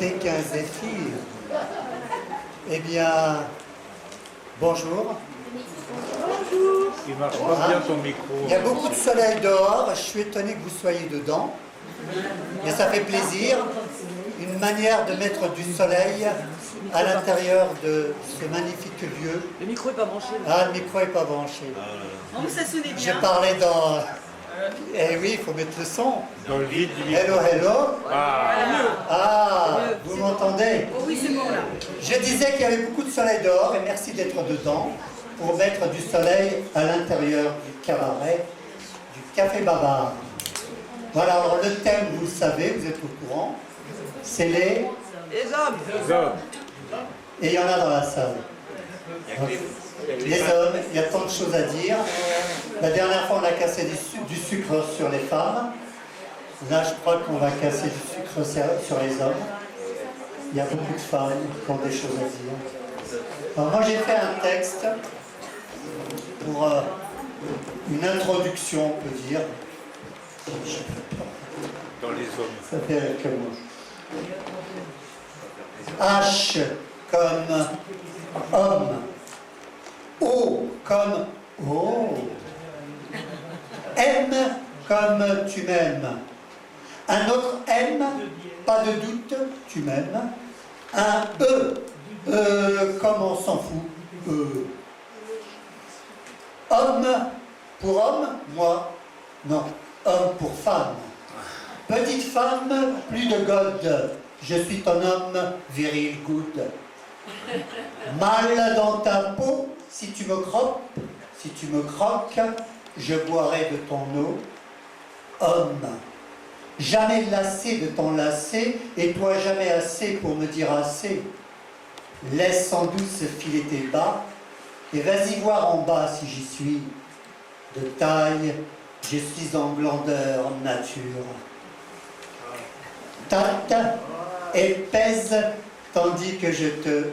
T'es qu'un zéphyr. Eh bien, bonjour. Il marche pas bien ton micro. Il y a beaucoup de soleil dehors, je suis étonné que vous soyez dedans. Mais ça fait plaisir. Une manière de mettre du soleil à l'intérieur de ce magnifique lieu. Le micro est pas branché. Ah, le micro n'est pas branché. Non, mais ça sonnait J'ai bien. parlé dans... Eh oui, il faut mettre le son. Dans le vide du micro. Hello, hello. Ah, Ah, vous m'entendez? Oh oui, c'est bon là. Je disais qu'il y avait beaucoup de soleil dehors et merci d'être dedans pour mettre du soleil à l'intérieur du cabaret, du Café Bavard. Voilà, alors le thème, vous le savez, vous êtes au courant, c'est les... Les hommes. les hommes. Et il y en a dans la salle. Donc, les hommes, il y a tant de choses à dire. La dernière fois, on a cassé du sucre sur les femmes. Là, je crois qu'on va casser du sucre sur les hommes. Il y a beaucoup de femmes qui ont des choses à dire. Alors, moi, j'ai fait un texte pour une introduction, on peut dire. Dans les hommes. Ça fait avec moi. H comme homme. O comme oh. M comme tu m'aimes. Un autre M, pas de doute, tu m'aimes. Un comme on s'en fout. Homme pour homme, moi, non. Homme pour femme. Petite femme, plus de God. Je suis ton homme, viril good. Mal dans ta peau, si tu me croques, si tu me croques, je boirai de ton eau. Homme, jamais lassé de t'enlacer, et toi jamais assez pour me dire assez. Laisse sans douce filer tes bas, et vas-y voir en bas si j'y suis. De taille, je suis en glandeur nature. Tâte et pèse, tandis que je te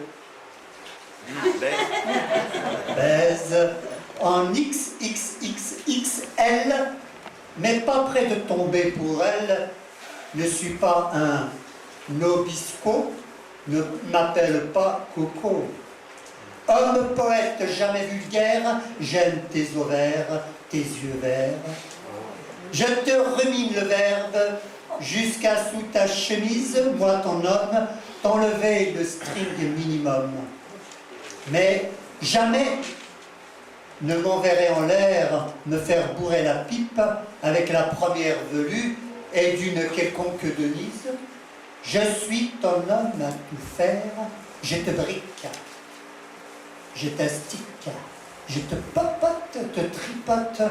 baise en XXXXL, mais pas près de tomber pour elle. Ne suis pas un nobisco, ne m'appelle pas Coco. Homme poète jamais vulgaire, j'aime tes ovaires, tes yeux verts. Je te remine le verbe jusqu'à sous ta chemise, moi ton homme, t'enlever le string minimum. Mais jamais ne m'enverrai en l'air me faire bourrer la pipe avec la première velue et d'une quelconque Denise. Je suis ton homme à tout faire, je te brique, je t'astique, je te popote, te tripote,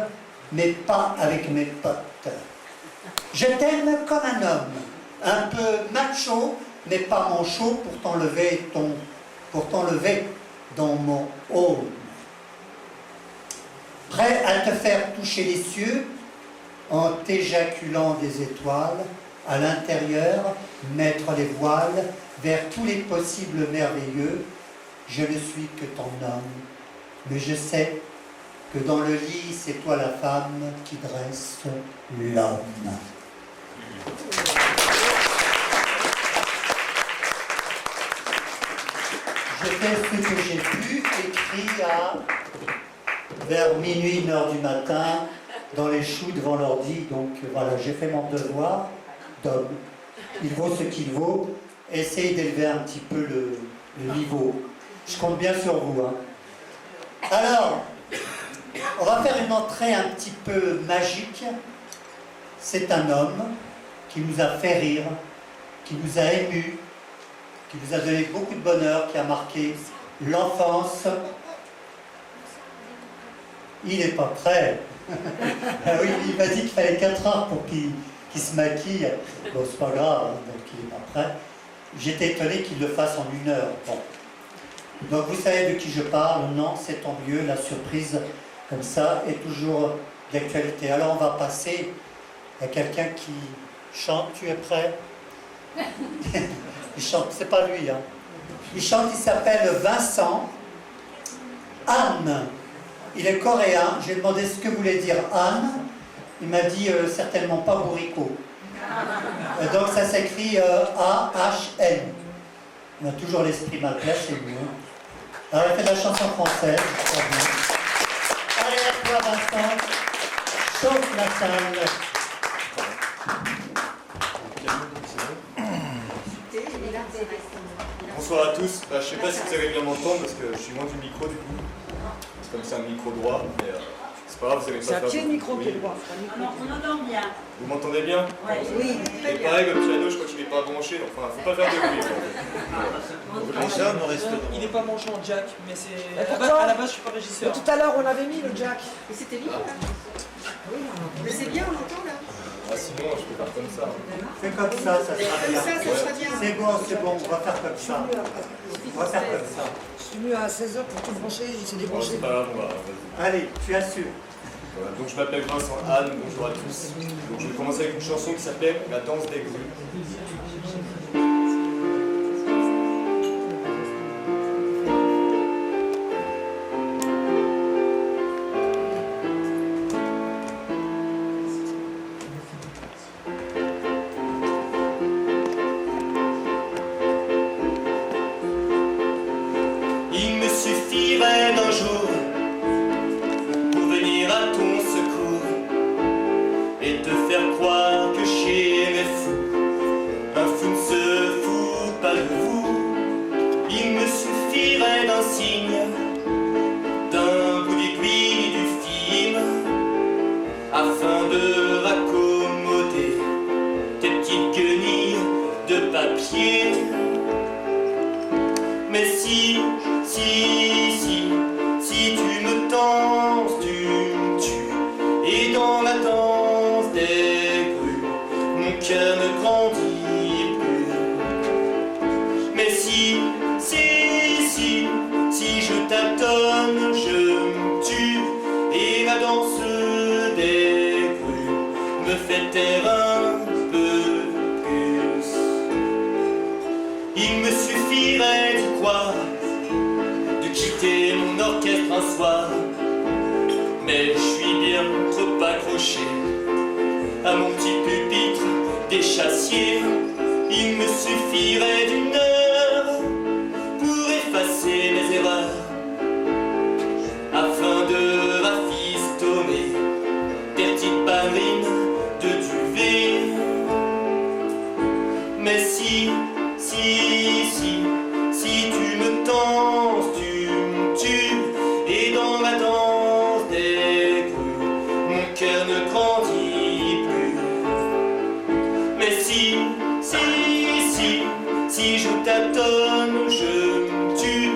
mais pas avec mes potes. Je t'aime comme un homme, un peu macho, mais pas manchot pour t'enlever dans mon home. Prêt à te faire toucher les cieux en t'éjaculant des étoiles, à l'intérieur, mettre les voiles vers tous les possibles merveilleux. Je ne suis que ton homme, mais je sais que dans le lit, c'est toi la femme qui dresse l'homme. J'ai fait ce que j'ai pu, écrit vers minuit, 1h du matin, dans les choux devant l'ordi. Donc voilà, j'ai fait mon devoir d'homme. Il vaut ce qu'il vaut. Essayez d'élever un petit peu le niveau. Je compte bien sur vous. Hein. Alors, on va faire une entrée un petit peu magique. C'est un homme qui nous a fait rire, qui nous a émus, qui nous a donné beaucoup de bonheur, qui a marqué l'enfance. Il n'est pas prêt. Ah oui, il m'a dit qu'il fallait 4 heures pour qu'il se maquille. Bon, c'est pas grave, hein, donc il n'est pas prêt. J'étais étonné qu'il le fasse en 1 heure. Bon. Donc vous savez de qui je parle? Non, c'est tant mieux, la surprise comme ça est toujours d'actualité. Alors on va passer à quelqu'un qui chante. Tu es prêt? Il chante, c'est pas lui. Hein. Il chante, il s'appelle Vincent. Anne. Il est coréen. J'ai demandé ce que voulait dire Anne. Il m'a dit certainement pas bourricot. Donc ça s'écrit A-H-N. On a toujours l'esprit mal placé, nous. Alors elle fait de la chanson française. Très bien. Allez, à toi Vincent. Chauffe la salle. Bonsoir à tous. Je ne sais pas si vous allez bien m'entendre parce que je suis loin du micro du coup. C'est comme c'est un micro droit, mais c'est pas grave, vous allez pas C'est un faire pied de beaucoup micro bruit. qui est droit. c'est un micro. Non, on entend bien. Vous m'entendez bien? Oui, très Et bien. pareil, le piano, je crois qu'il n'est pas branché, donc enfin, faut pas faire de bruit. Déjà, on reste Il n'est pas branché en jack, mais c'est. Mais À pourtant- la base, je suis pas régisseur. Tout à l'heure, on avait mis le jack. Mais c'était bien là. Mais c'est bien, on entend là. Ah, sinon, je peux faire comme ça. Fais comme ça sera Comme bien. ça sera bien. C'est bon, on va faire comme ça. On va faire comme ça. Je suis venu à 16h pour tout brancher, il s'est Bon, débranché. c'est pas grave, on va. Vas-y. Allez, tu assumes. Voilà, donc je m'appelle Vincent Anne, bonjour à tous. Donc je vais commencer avec une chanson qui s'appelle La danse des grues. Il me suffirait d'un jour pour venir à ton secours et te faire croire que chez les fous, un fou ne se fout pas de vous. Il me suffirait d'un signe, d'un bout d'aiguille du film, afin de raccommoder tes petites guenilles de papier. Mais si tu me danses, tu me tues. Et dans la danse des grues, mon cœur ne grandit plus. Mais si je tâtonne, je me tue. Et la danse des grues me fait taire un peu plus. Il me suffirait d'y croire, de quitter mon orchestre un soir. Mais je suis bien trop accroché à mon petit pupitre d'échassier. Il me suffirait d'une heure pour effacer mes erreurs, afin de rafistonner des petites ballerines de duvet. Mais si tu me danses, tu me tues. Et dans la danse des grues, mon cœur ne grandit plus. Mais si je tâtonne, je me tue.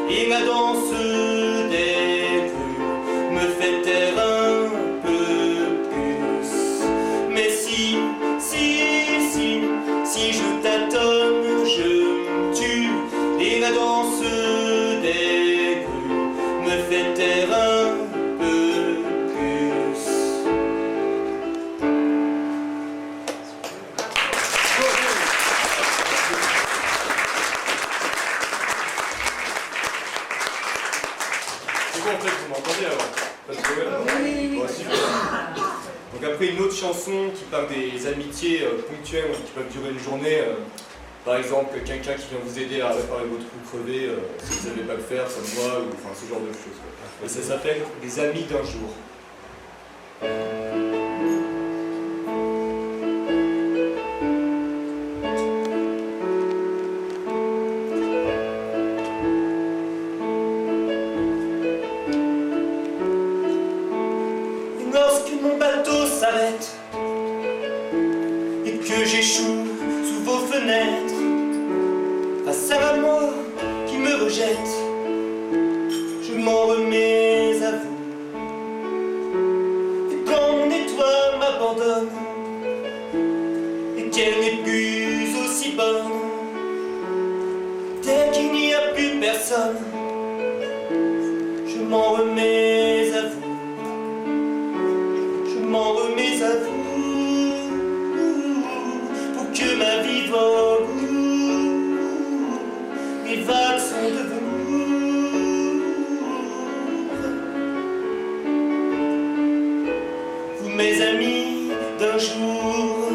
Et la danse des grues me fait taire un peu plus. Mais si je tâtonne, je me tue. Et la danse des grues me fait taire un peu plus. C'est bon, en fait, vous m'entendez alors? Pas de problème? Bon, super. Donc après une autre chanson qui parle des amitiés ponctuelles qui peuvent durer une journée. Par exemple, quelqu'un qui vient vous aider à réparer votre roue crevée, si vous ne savez pas le faire, comme moi, ou enfin ce genre de choses. Et ça s'appelle Les amis d'un jour. Et lorsque mon bateau s'arrête et que j'échoue sous vos fenêtres, face à la mort qui me rejette, je m'en remets à vous. Et quand mon étoile m'abandonne et qu'elle n'est plus aussi bonne, dès qu'il n'y a plus personne, je m'en remets à vous. Je m'en remets à vous pour que ma vie vogue. Les vagues sont de vous. Vous mes amis d'un jour,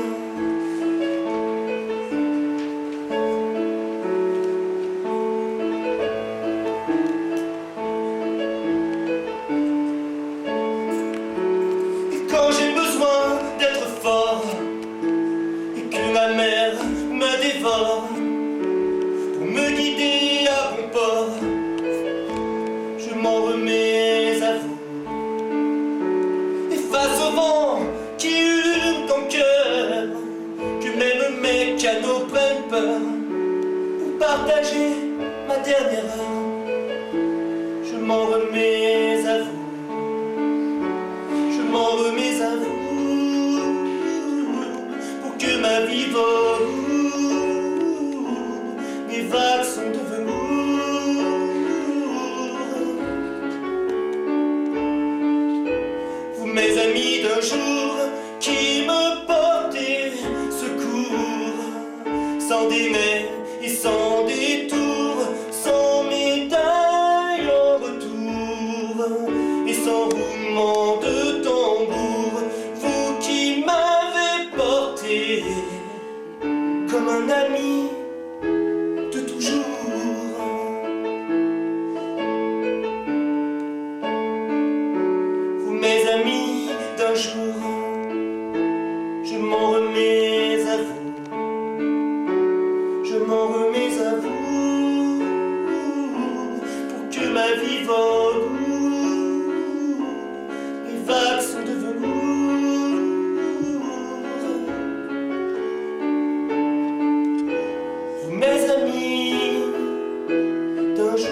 démets et sans détour, sans médaille en retour, et sans roulement de tambour, vous qui m'avez porté comme un ami de toujours. Vous mes amis d'un jour, je m'en remets à vous, je m'en remets à vous, pour que ma vie vole, les vagues sont de velours. Vous mes amis d'un jour,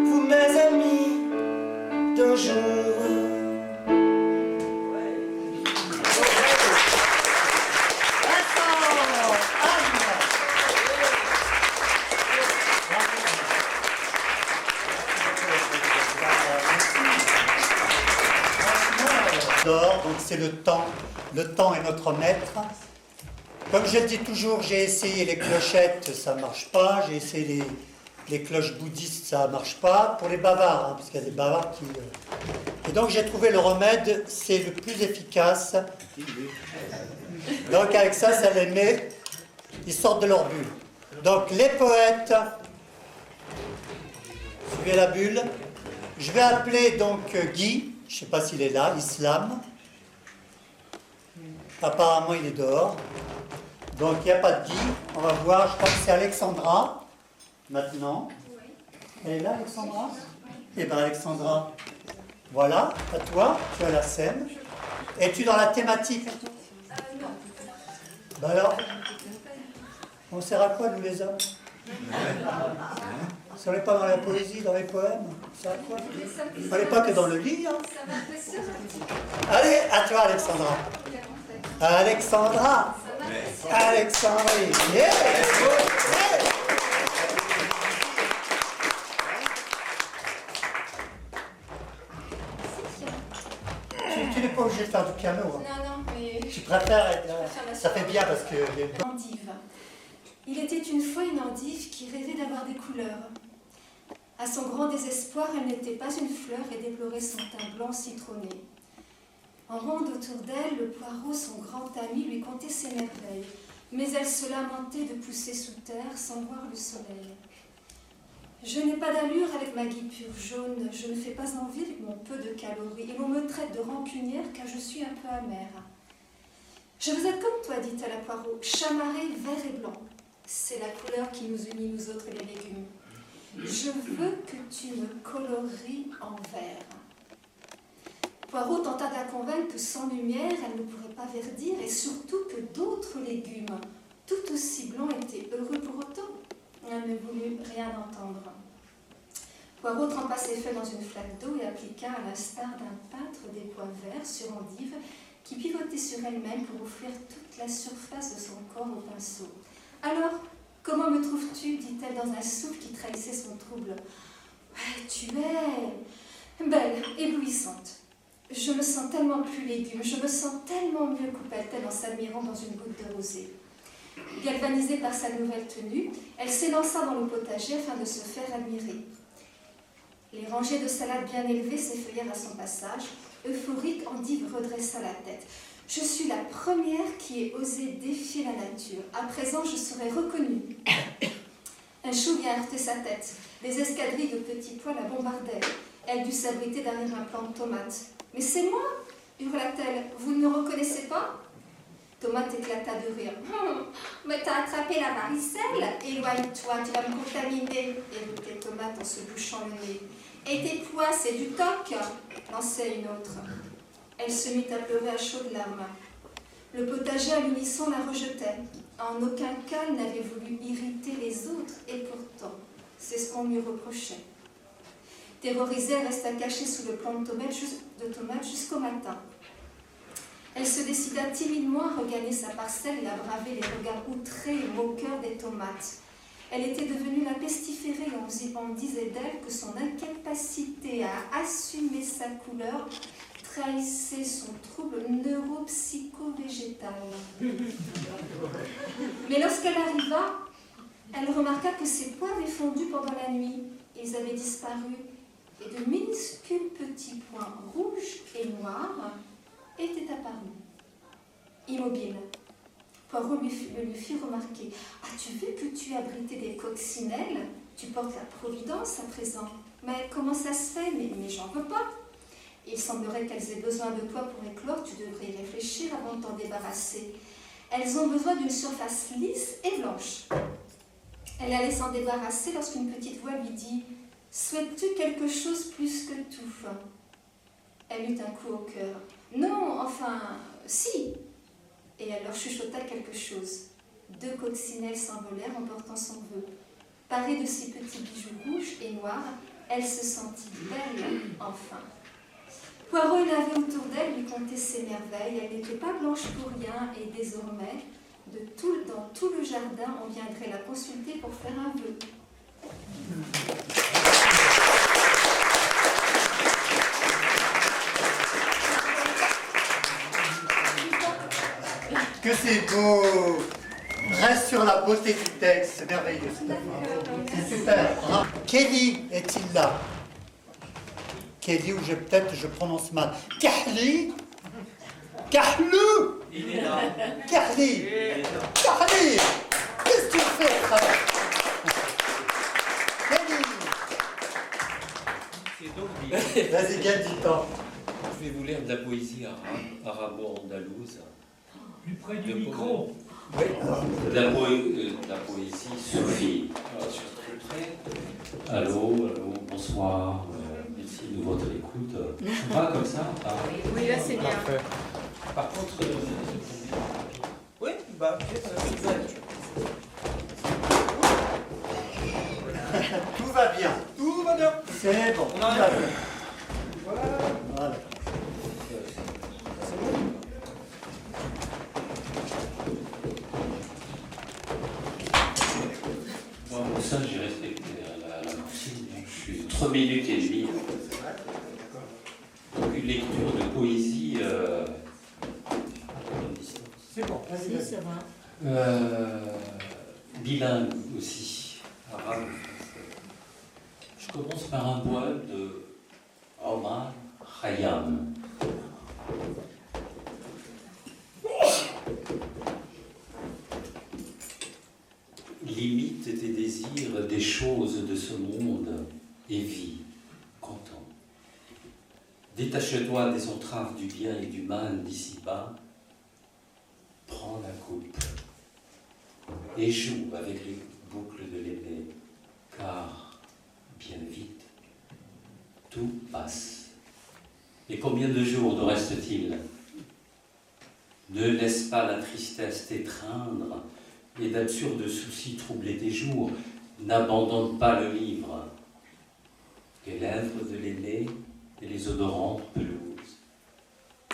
vous mes amis d'un jour. Donc c'est le temps. Le temps est notre maître. Comme je le dis toujours, j'ai essayé les clochettes, ça ne marche pas. J'ai essayé les cloches bouddhistes, ça ne marche pas. Pour les bavards, parce qu'il y a des bavards qui... Et donc j'ai trouvé le remède, c'est le plus efficace. Donc avec ça, ça les met, ils sortent de leur bulle. Donc les poètes, suivez la bulle. Je vais appeler donc Guy. Je ne sais pas s'il est là, Islam. Apparemment, il est dehors. Donc, il n'y a pas de Guy. On va voir, je crois que c'est Alexandra, maintenant. Elle est là, Alexandra? Eh bien, Alexandra, voilà, à toi, tu as la scène. Es-tu dans la thématique? Non. Ben alors, on sert à quoi, nous les hommes? Si on n'est pas dans la poésie, dans les poèmes, ça à quoi? On n'est pas que dans le lit, hein. Ça m'impressionne un petit peu. Allez, à toi, Alexandra. Alexandra. Alexandrie. Yeah. Tu n'es pas obligé de faire du piano. Hein. Non, mais... Tu préfères être là. Ça fait bien parce que... Endive. Il était une fois une endive qui rêvait d'avoir des couleurs. À son grand désespoir, elle n'était pas une fleur et déplorait son teint blanc citronné. En ronde autour d'elle, le poireau, son grand ami, lui contait ses merveilles. Mais elle se lamentait de pousser sous terre sans voir le soleil. Je n'ai pas d'allure avec ma guipure jaune, je ne fais pas envie avec mon peu de calories, et l'on me traite de rancunière car je suis un peu amère. Je veux être comme toi, dit-elle à Poireau, chamarré vert et blanc. C'est la couleur qui nous unit, nous autres, les légumes. Je veux que tu me colories en vert. Poireau tenta de la convaincre que sans lumière, elle ne pourrait pas verdir, et surtout que d'autres légumes, tout aussi blancs, étaient heureux pour autant. Elle ne voulut rien entendre. Poireau trempa ses feuilles dans une flaque d'eau et appliqua, à l'instar d'un peintre, des points verts sur Endive, qui pivotait sur elle-même pour offrir toute la surface de son corps au pinceau. « Alors, comment me trouves-tu » dit-elle dans un souffle qui trahissait son trouble. « Tu es belle, éblouissante. Je me sens tellement plus légume, je me sens tellement mieux, coupa-t-elle en s'admirant dans une goutte de rosée. Galvanisée par sa nouvelle tenue, elle s'élança dans le potager afin de se faire admirer. Les rangées de salades bien élevées s'effeuillèrent à son passage. Euphorique, Endive redressa la tête. « Je suis la première qui ait osé défier la nature. À présent, je serai reconnue. » Un chou vient heurter sa tête. Des escadrilles de petits pois la bombardaient. Elle dut s'abriter derrière un plant de tomates. « Mais c'est moi !» hurla-t-elle. « Vous ne me reconnaissez pas ?» Tomate éclata de rire. « Mais t'as attrapé la varicelle. Éloigne-toi, tu vas me contaminer. » écoutait Tomate en se bouchant le nez. « Et tes pois, c'est du coq !» lançait une autre. Elle se mit à pleurer à chaudes larmes. Le potager à l'unisson la rejetait. En aucun cas, elle n'avait voulu irriter les autres, et pourtant, c'est ce qu'on lui reprochait. Terrorisée, elle resta cachée sous le plant de tomates jusqu'au matin. Elle se décida timidement à regagner sa parcelle et à braver les regards outrés et moqueurs des tomates. Elle était devenue la pestiférée et on disait d'elle que son incapacité à assumer sa couleur trahissait son trouble neuropsycho-végétal. Mais lorsqu'elle arriva, elle remarqua que ses pois avaient fondu pendant la nuit. Ils avaient disparu et de minuscules petits points rouges et noirs étaient apparus. Immobile, Poirot le lui fit remarquer. « As-tu vu que tu abritais des coccinelles? Tu portes la providence à présent. Mais comment ça se fait? Mais j'en veux pas. Il semblerait qu'elles aient besoin de toi pour éclore. Tu devrais y réfléchir avant de t'en débarrasser. Elles ont besoin d'une surface lisse et blanche. » Elle allait s'en débarrasser lorsqu'une petite voix lui dit « Souhaites-tu quelque chose plus que tout ?» Elle eut un coup au cœur. « Non, enfin, si !» Et elle leur chuchota quelque chose. 2 coccinelles s'envolèrent en portant son vœu. Parée de ces petits bijoux rouges et noirs, elle se sentit belle, enfin. Poirot et l'avait autour d'elle lui contait ses merveilles. Elle n'était pas blanche pour rien et désormais, dans tout le jardin, on viendrait la consulter pour faire un vœu. Que c'est beau! Reste sur la beauté du texte, c'est merveilleux. C'est super. Hein? Kelly est-il là? Kelly, ou peut-être je prononce mal. Kahli? Kahlou? Il est là. Kahli? Kahli? Qu'est-ce que tu fais, frère? Kelly? C'est donc Vas-y, gagne du temps. Je vais vous lire de la poésie arabo-andalouse. Plus près du micro. Oui. De la poésie soufie. Alors, je suis très près. Allô, bonsoir. Merci de votre écoute. Pas comme ça. Oui, là c'est bien. Par contre, Oui, bah, ok, Tout va bien. tout va bien. C'est bon. On a rien. Voilà. moi, au sein, j'ai respecté la consigne. Je suis 3 minutes et demie. Donc, une lecture de poésie. C'est bon. Vas-y, vas-y. Bilingue aussi, arabe et français. Je commence par un poème de Omar Khayyam. Limite tes désirs des choses de ce monde et vis content. Détache-toi des entraves du bien et du mal d'ici-bas. Prends la coupe et joue avec les boucles de l'épée, car bien vite, tout passe. Et combien de jours nous reste-t-il? Ne laisse pas la tristesse t'étreindre et d'absurdes soucis troubler tes jours. N'abandonne pas le livre. Les lèvres de l'aîné et les odorantes pelouses,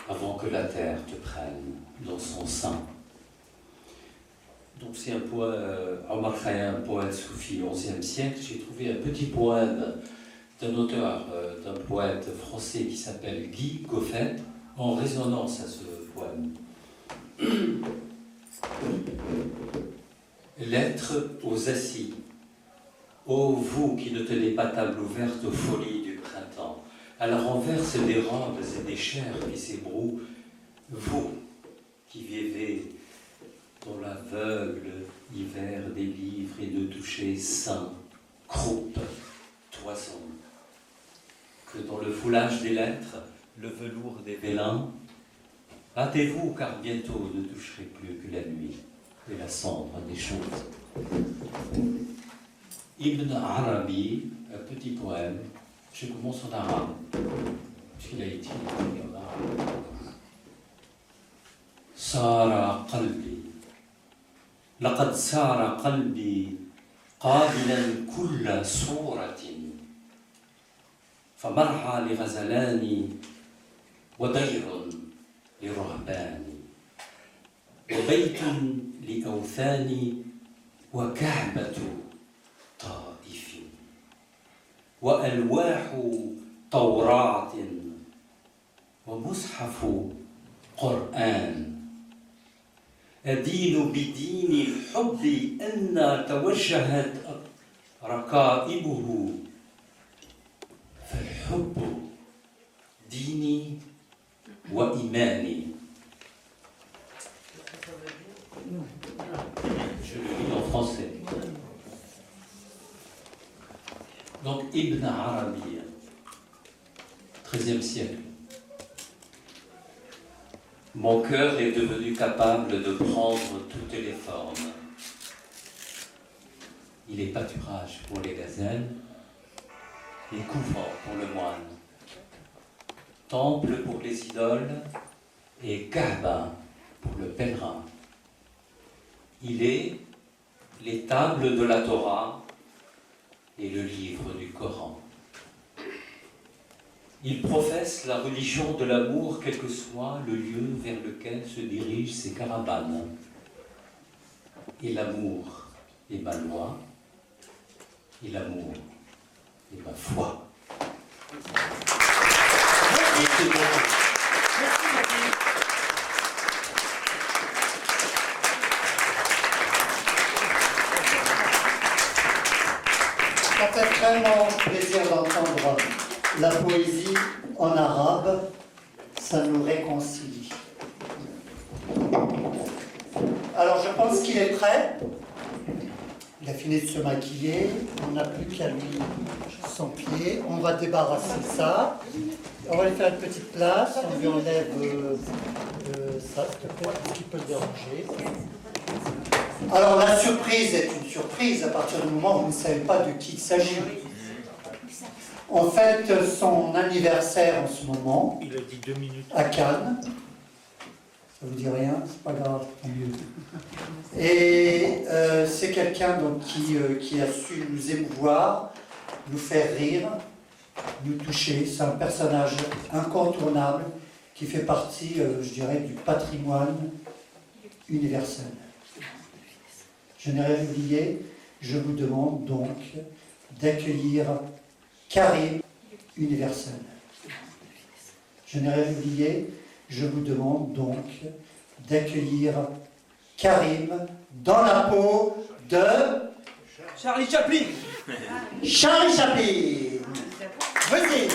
avant que la terre te prenne dans son sein. Donc c'est un poème, Omar Khayyam, un poète soufi, 11e siècle. J'ai trouvé un petit poème d'un auteur, d'un poète français qui s'appelle Guy Goffet, en résonance à ce poème. Lettre aux assis. Ô vous qui ne tenez pas table ouverte aux folies du printemps, à la renverse des robes et des chairs qui s'ébrouent, vous qui vivez dans l'aveugle hiver des livres et de toucher saint, croupe, toison, que dans le foulage des lettres, le velours des vélins, hâtez-vous car bientôt ne toucherez plus que la nuit et la cendre des choses. Ibn Arabi, un petit poème, je commence en arabe, puisqu'il a été écrit en arabe. Sara qalbi, laqad sara qalbi qabilan kulla suratin, famarha li ghazalani wa dayrun li ruhbani wa baytun li awthani wa ka'batu طائف وألواح توراة ومصحف قرآن أدين بدين الحب أن توجهت ركائبه فالحب ديني وإيماني. Je le lis en français. Donc Ibn Arabi, 13e siècle. Mon cœur est devenu capable de prendre toutes les formes. Il est pâturage pour les gazelles et couvent pour le moine, temple pour les idoles et Kaaba pour le pèlerin. Il est les tables de la Torah et le livre du Coran. Il professe la religion de l'amour, quel que soit le lieu vers lequel se dirigent ses caravanes. Et l'amour est ma loi, et l'amour est ma foi. Et c'est bon. Ça fait vraiment plaisir d'entendre la poésie en arabe, ça nous réconcilie. Alors je pense qu'il est prêt. Il a fini de se maquiller, on n'a plus qu'à lui son pied. On va débarrasser ça. On va lui faire une petite place, on lui enlève ça, s'il te plaît, ce qui peut le déranger. Alors la surprise est une surprise à partir du moment où vous ne savez pas de qui il s'agit. On fête son anniversaire en ce moment. Il a dit 2 minutes. À Cannes. Ça vous dit rien, c'est pas grave, tant mieux. Et c'est quelqu'un donc qui a su nous émouvoir, nous faire rire, nous toucher. C'est un personnage incontournable qui fait partie, je dirais, du patrimoine universel. Je n'ai rien oublié, je vous demande donc d'accueillir Karim universel. Je n'ai rien oublié, je vous demande donc d'accueillir Karim dans la peau de Charlie Chaplin. Charlie Chaplin. Vas-y.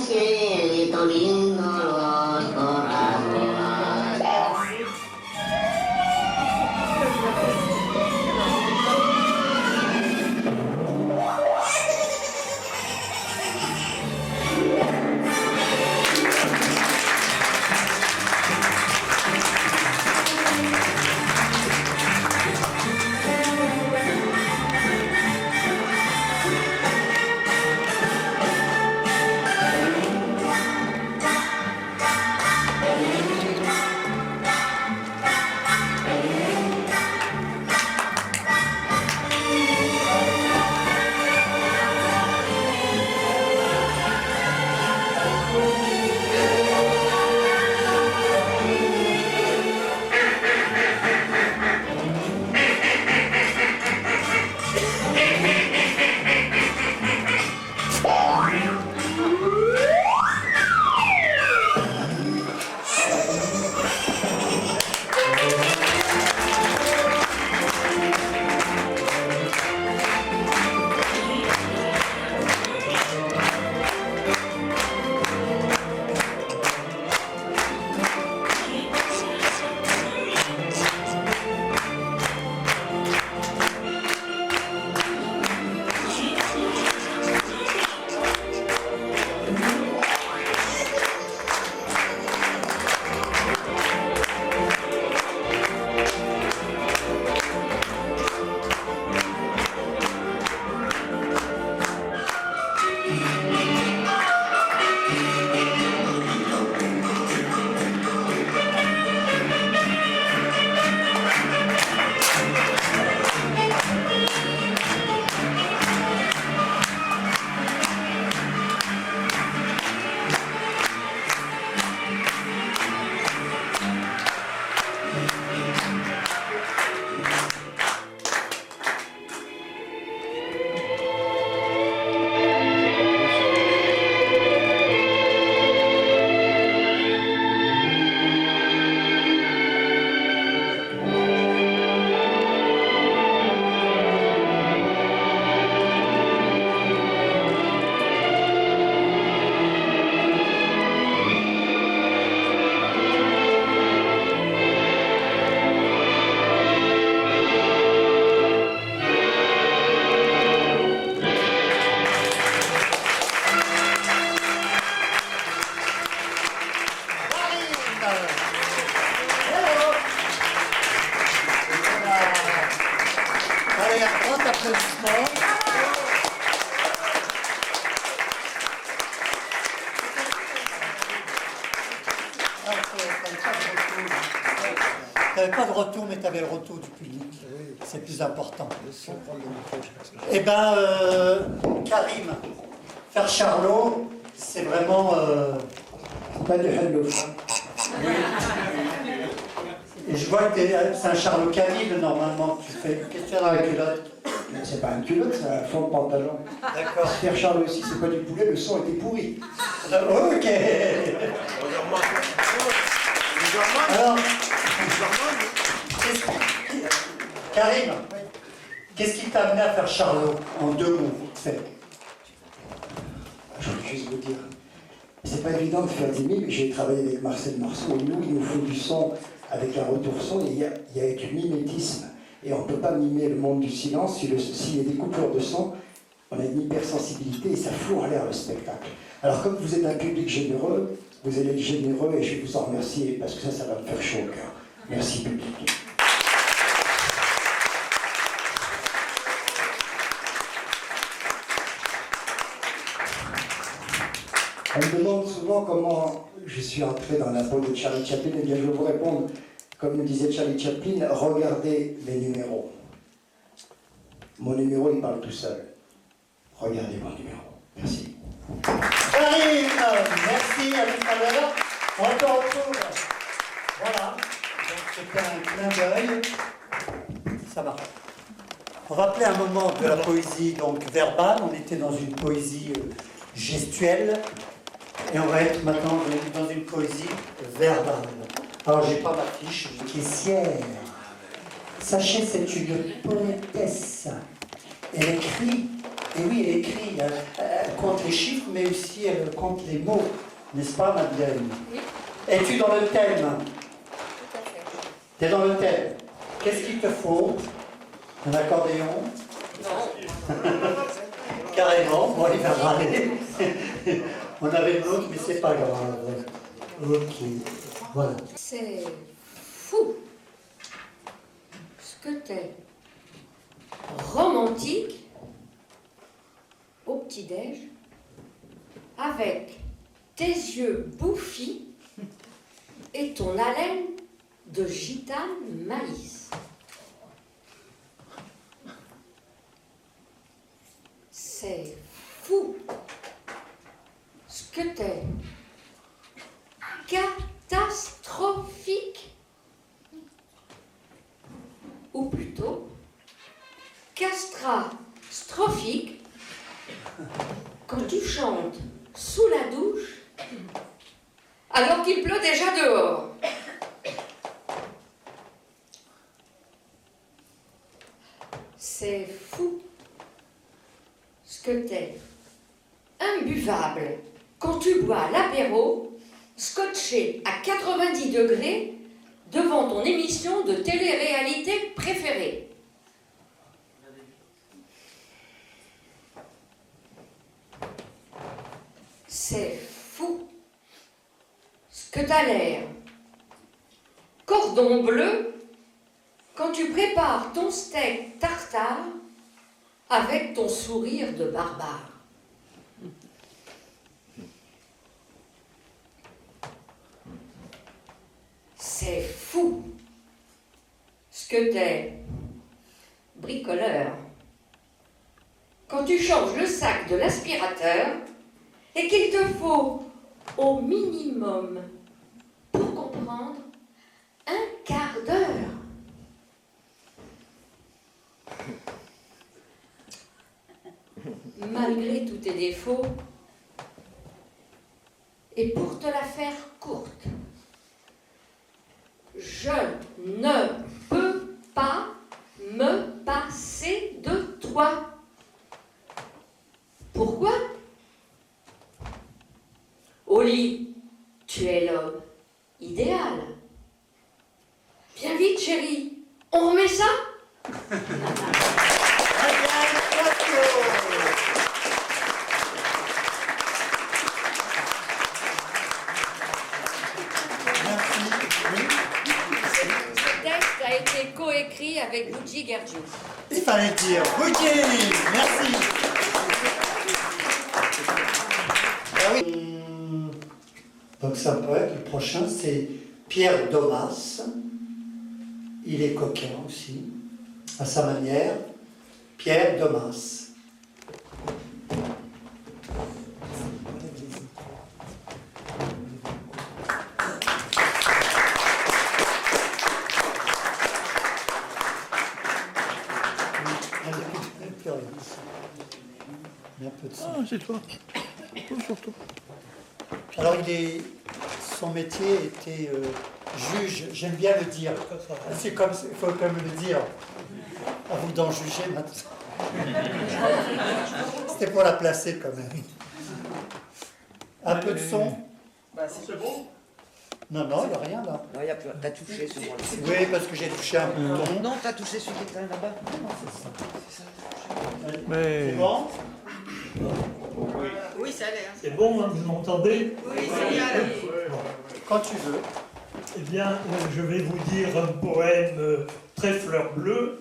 cieli camino los corazones. Allez, un grand applaudissement. Tu n'avais pas de retour, mais tu avais le retour du public. C'est plus important. Eh bien, Karim, faire Charlot, c'est vraiment... Pas de hello. Et je vois que c'est un Charlot Canide, normalement, que tu fais. Qu'est-ce que tu as dans la culotte? C'est pas un culotte, c'est un fond de pantalon. D'accord. Faire Charlot aussi, c'est pas du poulet, le son était pourri. Ok. Alors, Karim, qu'est-ce qui t'a amené à faire Charlot en 2 mots? Je voulais juste vous dire, c'est pas évident de faire des mimes. J'ai travaillé avec Marcel Marceau et nous, il nous faut du son avec un retour son. Et il y a du mimétisme. Et on ne peut pas mimer le monde du silence. S'il y a des coupures de son, on a une hypersensibilité et ça fout en l'air le spectacle. Alors comme vous êtes un public généreux, vous allez être généreux et je vais vous en remercier parce que ça va me faire chaud au cœur. Merci public. On me demande souvent comment je suis entré dans la peau de Charlie Chaplin. Eh bien, je vais vous répondre, comme le disait Charlie Chaplin, regardez mes numéros. Mon numéro, il parle tout seul. Regardez mon numéro. Merci. Karim, merci, à tout à l'heure. On te retrouve. Voilà. Donc c'était un clin d'œil. Ça marche. On rappelait un moment de la poésie donc verbale. On était dans une poésie gestuelle. Et on va être maintenant dans une poésie verbale. Alors, j'ai pas ma fiche. Caissière. Sachez, c'est une poétesse. Elle écrit Et oui, elle écrit, elle compte les chiffres, mais aussi elle compte les mots. N'est-ce pas, Madeleine? Oui. Es-tu dans le thème? Tout à fait. Tu es dans le thème. Qu'est-ce qu'il te faut? Un accordéon? Non. Carrément, bon, il va râler. On avait une autre, mais c'est pas grave. Ok, voilà. C'est fou ce que t'es romantique au petit-déj avec tes yeux bouffis et ton haleine de gitane maïs. C'est fou ce que t'es catastrophique, ou plutôt castrastrophique, quand tu chantes sous la douche alors qu'il pleut déjà dehors. C'est fou ce que t'es imbuvable quand tu bois l'apéro scotché à 90 degrés devant ton émission de télé-réalité préférée. C'est fou ce que t'as l'air. Cordon bleu quand tu prépares ton steak tartare avec ton sourire de barbare. C'est fou ce que t'es, bricoleur. Quand tu changes le sac de l'aspirateur et qu'il te faut au minimum, pour comprendre, un quart d'heure. Malgré tous tes défauts, et pour te la faire courte, je ne peux pas me passer de toi. Pourquoi? Au lit, tu es l'homme idéal. Viens vite, chérie, on remet ça? Ce texte a été coécrit avec Luigi Gergiu. Il fallait le dire. Ok, merci. Ah oui. Donc ça peut être, le prochain, c'est Pierre Domas. Il est coquin aussi, à sa manière. Pierre Domas. Ah, c'est toi. Surtout. Alors son métier était juge, j'aime bien le dire. C'est comme, il faut quand même le dire. À vous d'en juger maintenant. C'était pour la placer quand même. Un peu de son. Bah, c'est bon. Non, non, il n'y a rien là. Non, t'as touché ce moi. Oui, parce que j'ai touché un bouton. Non, t'as touché celui qui était là-bas. C'est bon? Oui, ça allait. Hein. C'est bon, hein, vous m'entendez? Oui, c'est bien. Quand tu veux. Eh bien, je vais vous dire un poème très fleur bleue,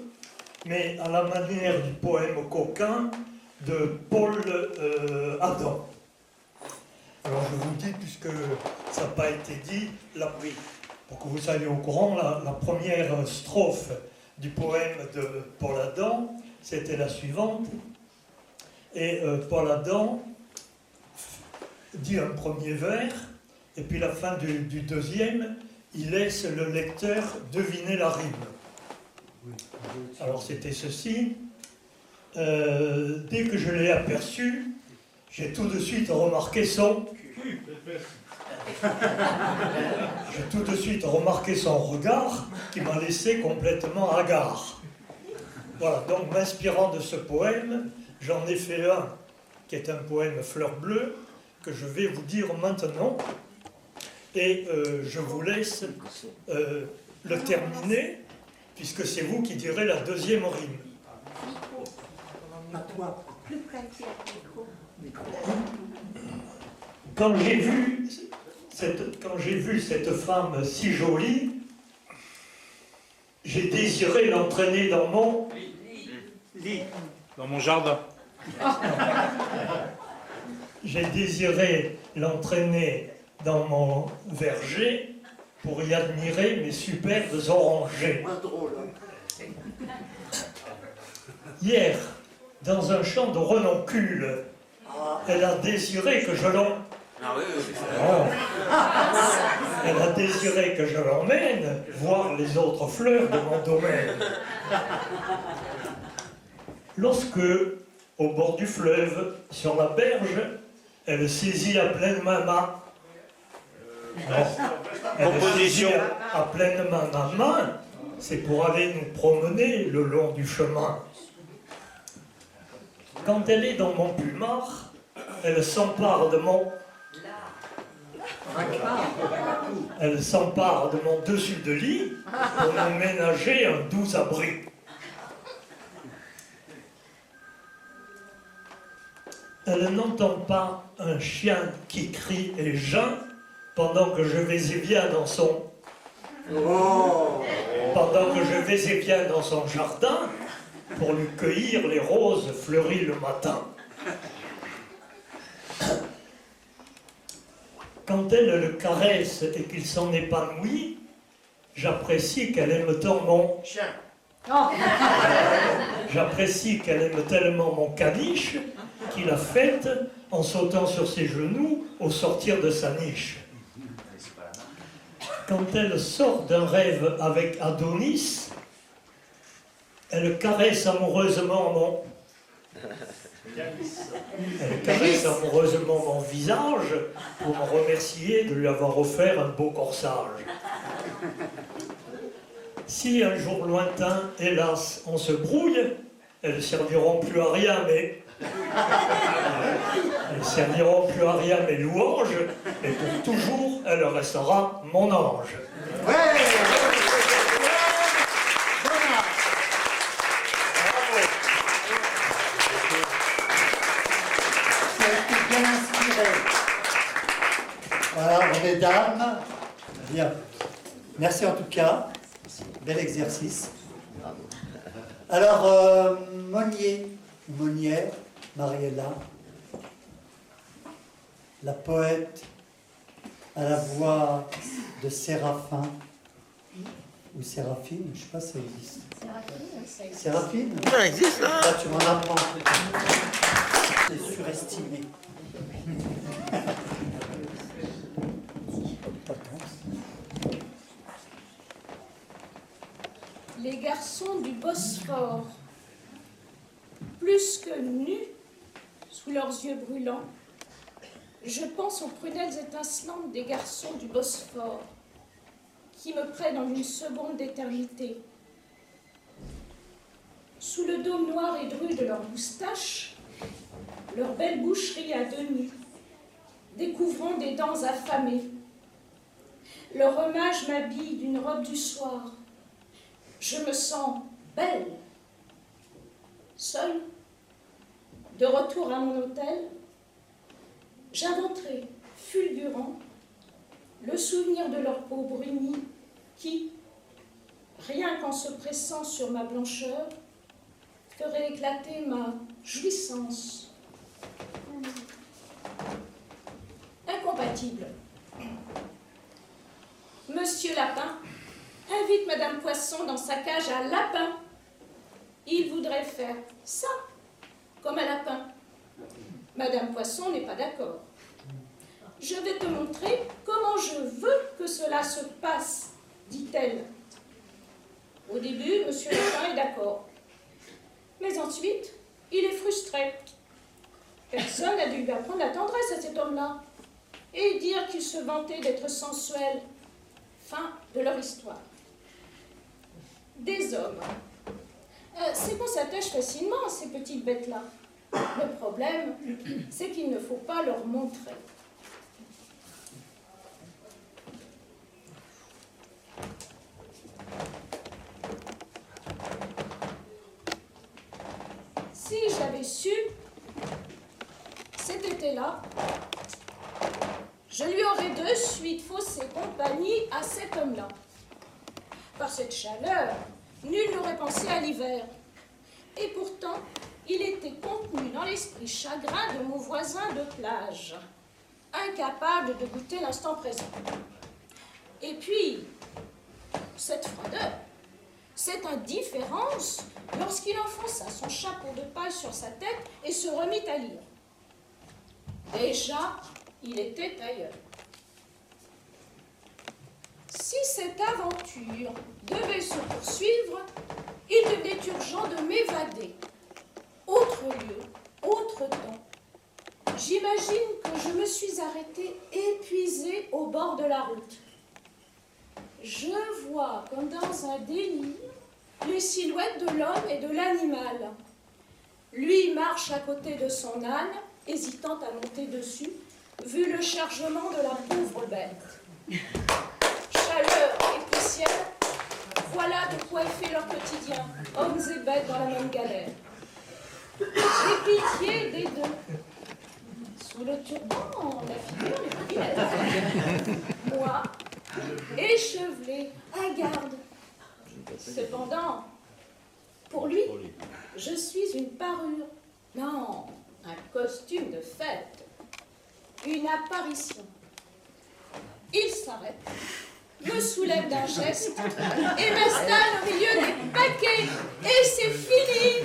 mais à la manière du poème coquin de Paul Adam. Alors je vous dis, puisque ça n'a pas été dit, pour que vous soyez au courant, la première strophe du poème de Paul Adam, c'était la suivante. Et Paul Adam dit un premier vers, et puis la fin du deuxième, il laisse le lecteur deviner la rime. Alors c'était ceci. Dès que je l'ai aperçu, j'ai tout de suite remarqué son... J'ai tout de suite remarqué son regard qui m'a laissé complètement hagard. Voilà, donc m'inspirant de ce poème, J'en ai fait un qui est un poème fleur bleue que je vais vous dire maintenant. Et je vous laisse le terminer, puisque c'est vous qui direz la deuxième rime. Quand j'ai vu cette femme si jolie, j'ai désiré l'entraîner dans mon lit, dans mon jardin. J'ai désiré l'entraîner dans mon verger pour y admirer mes superbes orangers. Hier, dans un champ de renoncule, elle a désiré que je Elle a désiré que je l'emmène voir les autres fleurs de mon domaine. Lorsque, au bord du fleuve, sur la berge, elle saisit à pleine main à pleine main ma main, c'est pour aller nous promener le long du chemin. Quand elle est dans mon plumard, elle s'empare de mon dessus de lit pour me ménager un doux abri. Elle n'entend pas un chien qui crie et geint pendant que je vais et viens dans son jardin pour lui cueillir les roses fleuries le matin. Quand elle le caresse et qu'il s'en épanouit, j'apprécie qu'elle aime tant mon chien. J'apprécie qu'elle aime tellement mon caniche qu'il a faite en sautant sur ses genoux au sortir de sa niche. Quand elle sort d'un rêve avec Adonis, elle caresse amoureusement mon visage pour me remercier de lui avoir offert un beau corsage. Si un jour lointain, hélas, on se brouille, elles ne serviront plus à rien, mes louanges, et pour toujours, elle restera mon ange. Bien inspiré. Voilà, mesdames. Bien. Merci en tout cas. Bel exercice. Alors, Monnière, Mariella, la poète à la voix de Séraphin, ou Séraphine, je ne sais pas si ça existe. Séraphine. Ça existe, hein. Là, tu m'en apprends. C'est surestimé. Les garçons du Bosphore, plus que nus, sous leurs yeux brûlants, je pense aux prunelles étincelantes des garçons du Bosphore, qui me prennent en une seconde d'éternité. Sous le dôme noir et dru de leurs moustaches, leur belle bouche rit à demi, découvrant des dents affamées. Leur hommage m'habille d'une robe du soir. Je me sens belle. Seule, de retour à mon hôtel, j'inventerai, fulgurant, le souvenir de leur peau brunie qui, rien qu'en se pressant sur ma blancheur, ferait éclater ma jouissance. Incompatible. Monsieur Lapin invite Madame Poisson dans sa cage à lapin. Il voudrait faire ça, comme un lapin. Madame Poisson n'est pas d'accord. Je vais te montrer comment je veux que cela se passe, dit-elle. Au début, Monsieur Lapin est d'accord. Mais ensuite, il est frustré. Personne n'a dû lui apprendre la tendresse à cet homme-là et dire qu'il se vantait d'être sensuel. Fin de leur histoire. Des hommes. C'est qu'on s'attache facilement à ces petites bêtes-là. Le problème, c'est qu'il ne faut pas leur montrer. Si j'avais su, cet été-là, je lui aurais de suite faussé compagnie à cet homme-là. Par cette chaleur, nul n'aurait pensé à l'hiver. Et pourtant, il était contenu dans l'esprit chagrin de mon voisin de plage, incapable de goûter l'instant présent. Et puis, cette froideur, cette indifférence, lorsqu'il enfonça son chapeau de paille sur sa tête et se remit à lire. Déjà, il était ailleurs. Si cette aventure devait se poursuivre, il devenait urgent de m'évader. Autre lieu, autre temps. J'imagine que je me suis arrêtée épuisée au bord de la route. Je vois, comme dans un délire, les silhouettes de l'homme et de l'animal. Lui marche à côté de son âne, hésitant à monter dessus, vu le chargement de la pauvre bête. Chaleur et poussière, voilà de quoi est fait leur quotidien, hommes et bêtes dans la même galère. J'ai pitié des deux. Sous le turban, la figure est populaire. Moi, échevelé, hagarde. Cependant, pour lui, je suis une parure. Non, un costume de fête. Une apparition. Il s'arrête, me soulève d'un geste et m'installe au milieu des paquets. Et c'est fini.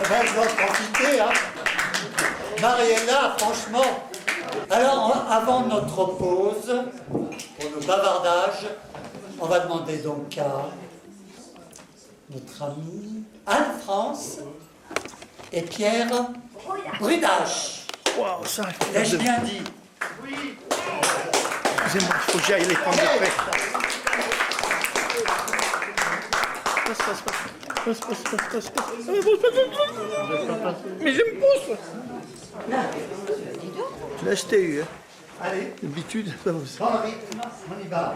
Ben, je vais en profiter, hein. Mariella, franchement. Alors, avant notre pause, pour le bavardage, on va demander donc à notre ami Anne-France et Pierre Brudache. Wow, ça, L'ai-je bien dit? Oui. Excusez-moi, il faut que j'aille les prendre après. Passe. Mais je me pousse. Là, je t'ai eu. Hein. Allez. D'habitude, ça vous. Dans le rythme, on y va.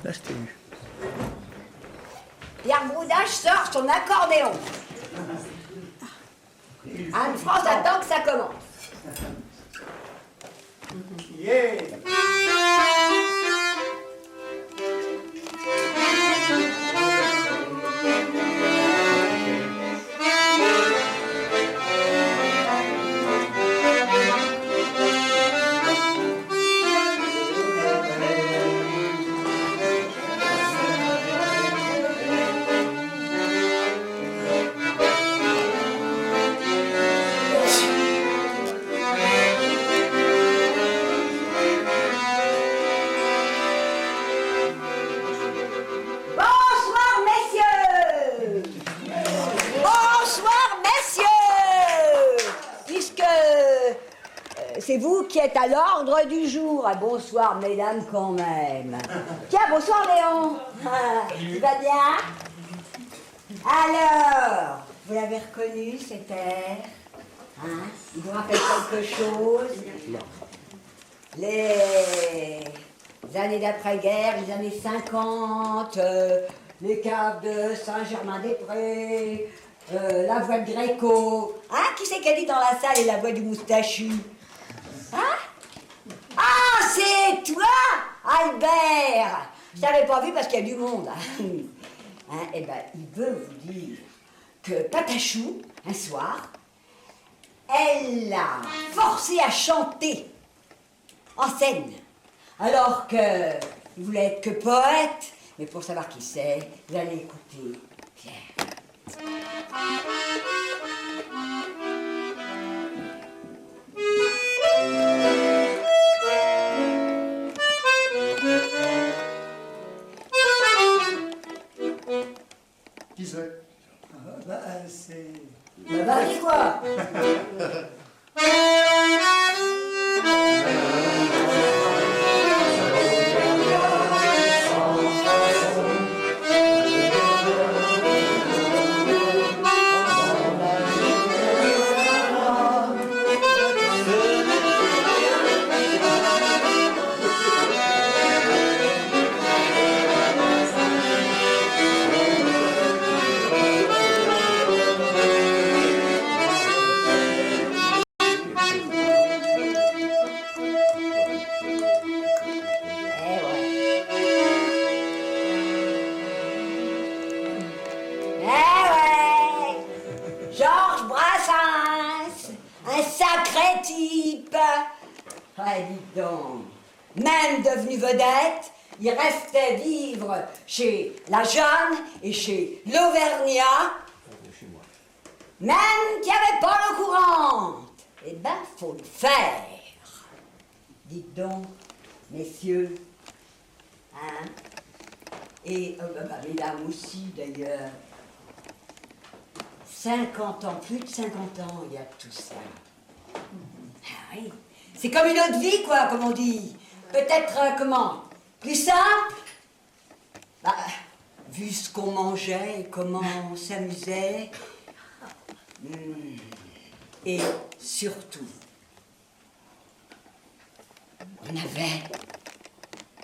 Là, je t'ai eu. Pierre Brudache sort son accordéon. Anne-France attend que ça commence. Yeah. C'est vous qui êtes à l'ordre du jour. Ah, bonsoir, mesdames, quand même. Tiens, bonsoir, Léon. Tu vas bien? Alors, vous l'avez reconnu, cet air? Hein? Il vous rappelle quelque chose? Les années d'après-guerre, les années 50, les caves de Saint-Germain-des-Prés, la voix de Gréco. Hein? Qui c'est qui a dit dans la salle et la voix du moustachu? Hein? Ah, c'est toi, Albert! Je t'avais pas vu parce qu'il y a du monde. Hein? Eh ben, il veut vous dire que Patachou, un soir, elle l'a forcé à chanter en scène, alors qu'il voulait être que poète. Mais pour savoir qui c'est, vous allez écouter Pierre. disait. C'est... Bah, dis quoi? Georges Brassens, un sacré type. Ouais, dis donc. Même devenu vedette, il restait vivre chez la Jeanne et chez l'Auvergnat. Même qu'il n'y avait pas l'eau courante. Eh ben, faut le faire. Dites donc, messieurs. Hein? Et mesdames aussi, d'ailleurs. 50 ans, plus de 50 ans, il y a tout ça. Ah oui. C'est comme une autre vie, quoi, comme on dit. Peut-être, comment? Plus simple? Bah, vu ce qu'on mangeait et comment on s'amusait. Et surtout, on avait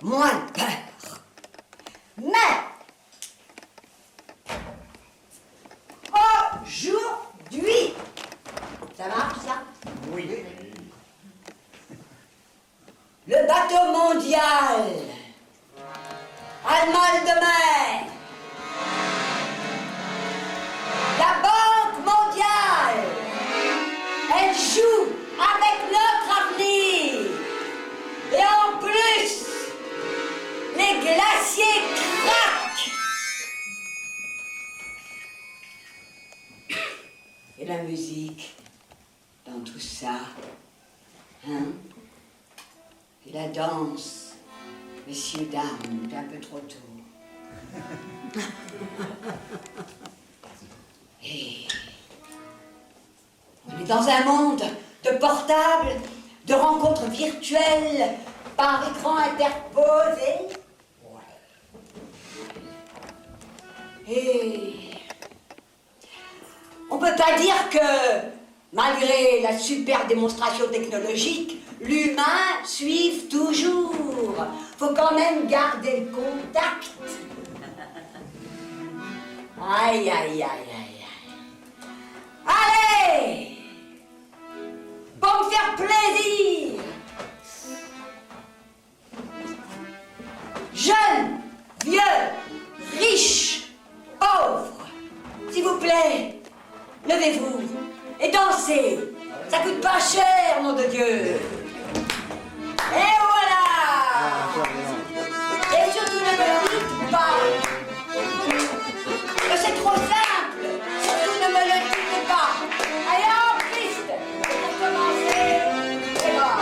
moins de peur. Mais aujourd'hui, ça marche ça? Oui. Le bateau mondial a le mal de mer. La Banque mondiale, elle joue avec notre avenir. Et en plus, les glaciers craquent. Et la musique dans tout ça, hein? Et la danse, messieurs, dames, un peu trop tôt. Et on est dans un monde de portables, de rencontres virtuelles par écran interposé. Et on peut pas dire que, malgré la super démonstration technologique, l'humain suive toujours. Faut quand même garder le contact. Aïe, aïe, aïe, aïe, aïe. Allez! Pour me faire plaisir! Jeunes, vieux, riches, pauvres, s'il vous plaît, levez-vous et dansez. Ça coûte pas cher, nom de Dieu. Et voilà! Et surtout ne me dites pas que c'est trop simple. Surtout ne me le dites pas. Allez, en piste! Pour commencer, c'est bon.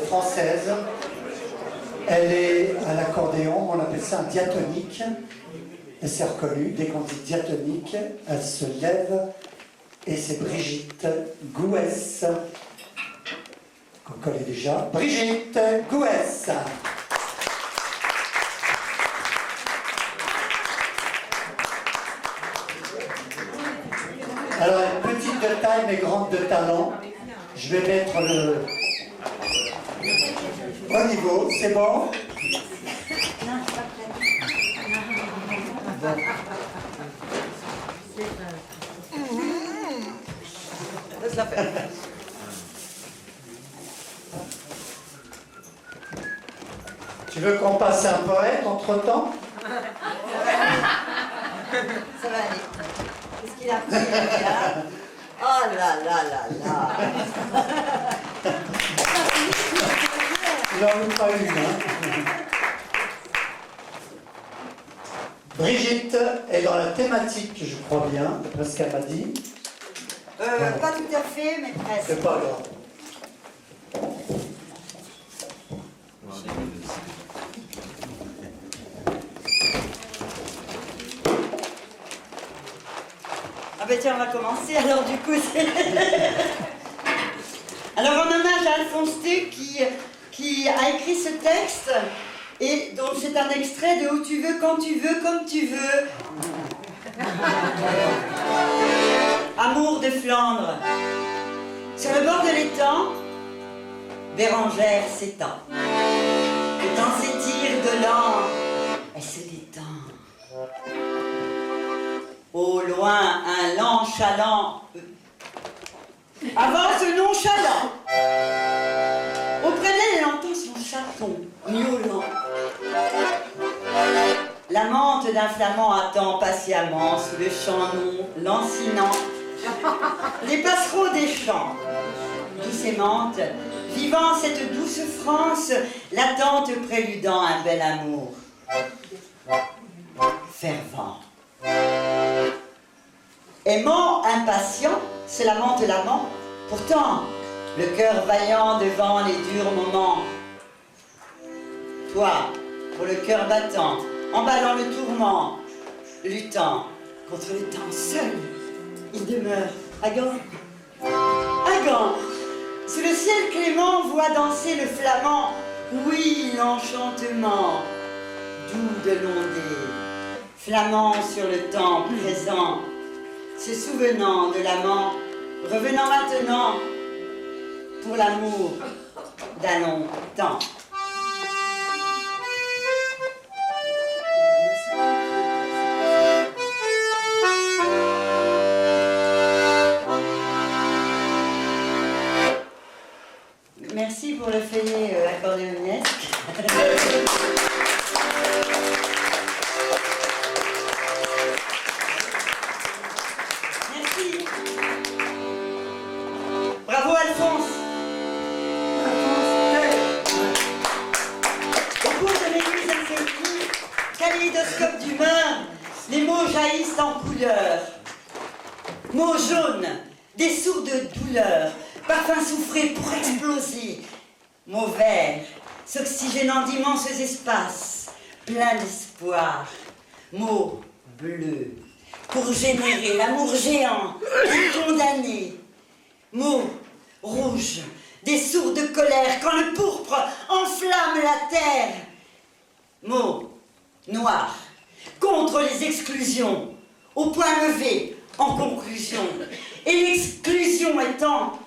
française. Elle est à l'accordéon, on appelle ça un diatonique. Et c'est reconnu, dès qu'on dit diatonique, elle se lève. Et c'est Brigitte Gouès. Qu'on connaît déjà. Brigitte Gouès. Alors, elle est petite de taille mais grande de talent. Je vais mettre le... au niveau, c'est bon? Laisse-la faire. Tu veux qu'on passe un poète entre-temps? Ça va aller. Qu'est-ce qu'il a fait là? Oh là là là là. Il n'en veut pas une, hein. Brigitte est dans la thématique, je crois bien, d'après ce qu'elle m'a dit. Voilà. Pas tout à fait, mais presque. C'est pas grave. Ah ben tiens, on va commencer alors du coup. Alors en hommage à Alphonse T qui a écrit ce texte et donc c'est un extrait de Où tu veux, quand tu veux, comme tu veux. Amour de Flandre. Sur le bord de l'étang, Bérengère s'étend. Le temps s'étire de l'an, elle se détend. Au loin, un lent chaland avance nonchalant. Auprès d'elle, elle entend son chaton miaulant. L'amante d'un flamand attend patiemment sous le champ lancinant. Les passereaux des champs, douce aimante, vivant cette douce France, l'attente préludant un bel amour fervent. Aimant, impatient, se lamente l'amant, pourtant, le cœur vaillant devant les durs moments. Toi, pour le cœur battant, emballant le tourment, luttant contre le temps seul, il demeure à Gand. À Gand, sous le ciel clément, voit danser le flamand, oui, l'enchantement, doux de l'ondée, flamand sur le temps présent, se souvenant de l'amant, revenant maintenant pour l'amour d'un long temps. Merci pour le feuillet accordéonesque. Merci. Bravo Alphonse. Au cours de l'église Helsinki, kaléidoscope d'humeur, les mots jaillissent en couleurs. Mots jaunes, des sourdes douleurs, parfum soufré pour exploser. Mots verts, s'oxygénant d'immenses espaces, plein d'espoir. Mots bleus, pour générer l'amour géant, et condamné. Mots rouges, des sourdes colères, quand le pourpre enflamme la terre. Mots noirs, contre les exclusions, au point levé, en conclusion. Et l'exclusion étant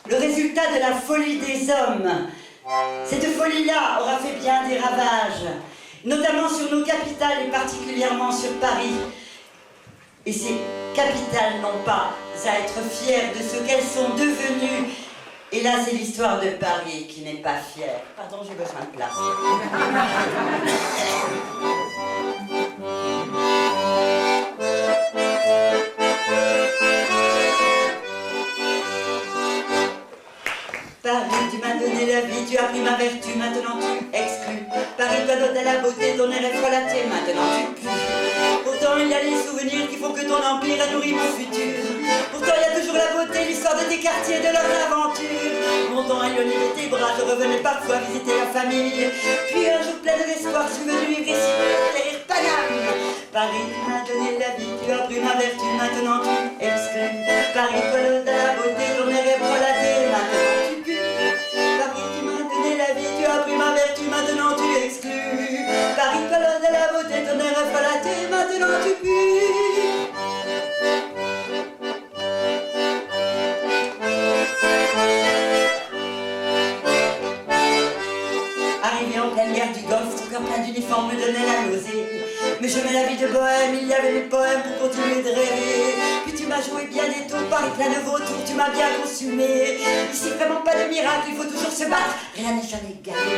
le résultat de la folie des hommes. Cette folie-là aura fait bien des ravages, notamment sur nos capitales et particulièrement sur Paris. Et ces capitales n'ont pas à être fières de ce qu'elles sont devenues. Et là, c'est l'histoire de Paris qui n'est pas fière. Pardon, j'ai besoin de place. Paris, tu m'as donné la vie, tu as pris ma vertu, maintenant tu exclus. Paris doit donner la beauté, ton air est frelaté, maintenant tu pues. Pourtant il y a les souvenirs qui font que ton empire a nourri mon futur. Pourtant il y a toujours la beauté, l'histoire de tes quartiers, de leurs aventures. longtemps éloigné de tes bras, je revenais parfois visiter la famille. Puis un jour plein d'espoir, je suis venu vivre ici, derrière Paname. Paris, tu m'as donné la vie, tu as pris ma vertu, maintenant tu exclus. Paris, toilette de la beauté, ton air est frelaté, maintenant tu pues. Paris, tu m'as donné la vie, tu as pris ma vertu, maintenant tu exclus. Paris, toilette de la beauté, ton air est frelaté, maintenant tu pues. Arrivé en pleine guerre du Golfe, ton corps plein d'uniformes me donnait la nausée. Mais je mets la vie de bohème, il y avait mes poèmes pour continuer de rêver. Puis tu m'as joué bien des tours, Paris plein de vautours, tu m'as bien consumé. Ici vraiment pas de miracle, il faut toujours se battre, rien n'est jamais gagné.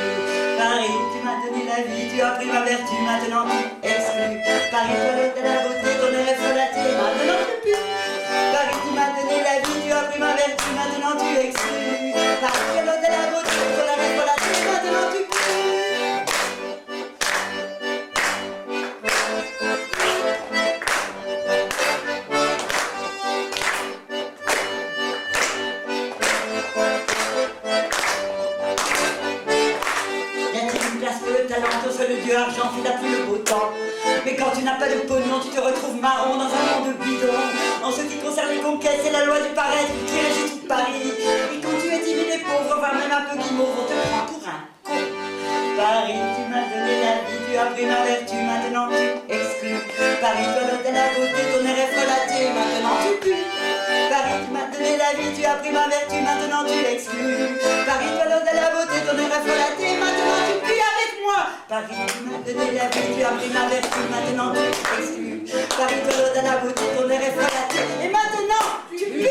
Paris, tu m'as donné la vie, tu as pris ma vertu, maintenant tu exclus. Paris, toilette de la beauté, ton air est frelaté, maintenant tu pues. Paris, tu m'as donné la vie, tu as pris ma vertu, maintenant tu exclus. Paris, toilette de la beauté, ton air est frelaté, maintenant tu pues. Le dieu argent fait la pluie le beau temps. Mais quand tu n'as pas de pognon, tu te retrouves marron dans un monde bidon. En ce qui concerne les conquêtes, c'est la loi du paraître qui régit tout Paris. Et quand tu es timide et pauvre, voire même un peu guimauve, on te prend pour un con. Paris, tu m'as donné la vie, tu as pris ma vertu, maintenant tu exclus. Paris, toilette de la beauté, ton air est frelaté, maintenant tu pues. Paris, tu m'as donné la vie, tu as pris ma vertu, maintenant tu l'exclus. Paris, toilette de la beauté, ton air est frelaté, maintenant tu pues avec moi. Paris, tu m'as donné la vie, tu as pris ma vertu, maintenant tu exclus. Paris, toilette de la beauté, ton air est frelaté, et maintenant tu pues.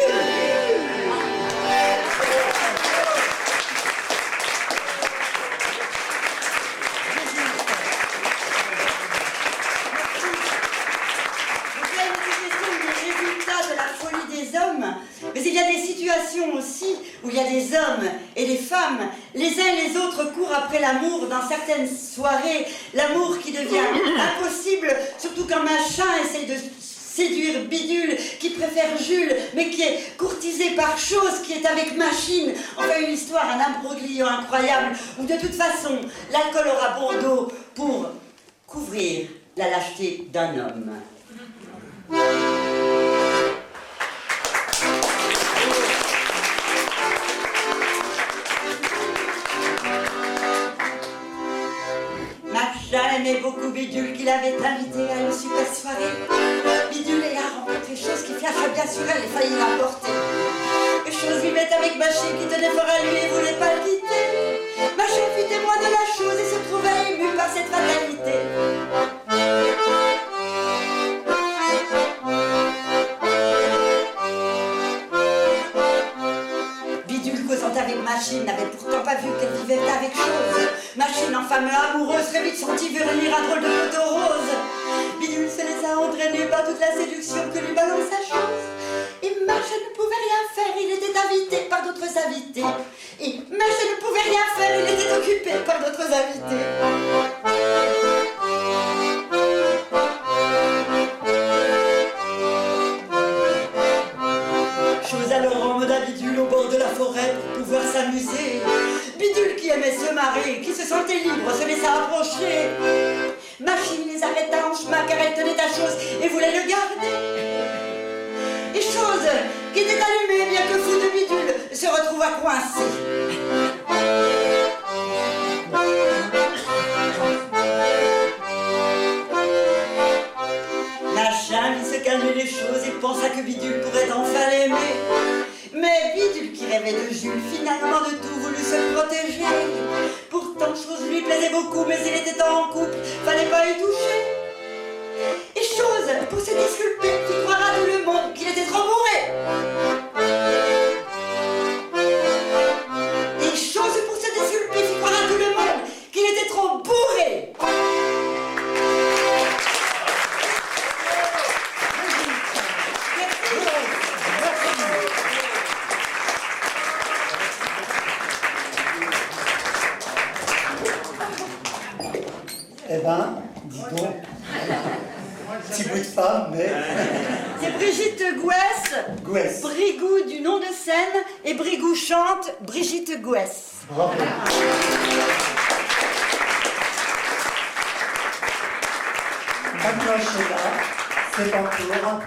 Mais il y a des situations aussi où il y a des hommes et des femmes, les uns et les autres courent après l'amour dans certaines soirées, l'amour qui devient impossible, surtout quand machin essaye de séduire Bidule, qui préfère Jules, mais qui est courtisé par Chose, qui est avec Machine. Enfin, une histoire, un imbroglio incroyable, où de toute façon, l'alcool aura bon dos pour couvrir la lâcheté d'un homme. Machin aimait beaucoup Bidule, qu'il avait invité à une super soirée. Bidule a rencontré Chose qui flasha bien sur elle et faillit l'emporter. Et Chose vivait avec Machine qui tenait fort à lui et voulait pas le quitter. Machine fut témoin de la chose et se trouvait ému par cette fatalité. Avec Machine n'avait pourtant pas vu qu'elle vivait avec Chose. Machine, en femme amoureuse, très vite sentit venir un drôle de poteau rose. Bidule se laissa entraîner par toute la séduction que lui balança Chose. Et Machine ne pouvait rien faire, il était invité par d'autres invités. Et Machine ne pouvait rien faire, il était occupé par d'autres invités. Chose alors en mode à Bidule au bord de la forêt pour pouvoir s'amuser. Bidule qui aimait se marrer, qui se sentait libre, se laissa approcher. Machine les arrêta en chemin car elle tenait à Chose et voulait le garder. Et Chose, qui était allumée bien que fou de Bidule, se retrouva coincée. Machin vit se calmer les choses et pensa que Bidule pourrait enfin l'aimer. Mais Bidule qui rêvait de Jules, finalement de tout voulut se protéger. Pourtant Chose lui plaisait beaucoup, mais il était en couple, fallait pas y toucher. Et Chose, pour se disculper, fit croire à tout le monde qu'il était trop bourré. Et Chose, pour se disculper, fit croire à tout le monde qu'il était trop bourré. Eh ben, dis donc, petit bout de femme, mais C'est Brigitte Gouès. Gouès. Brigou du nom de scène et Brigou chante Brigitte Gouès. Bravo. Accrochez là, c'est ton tour.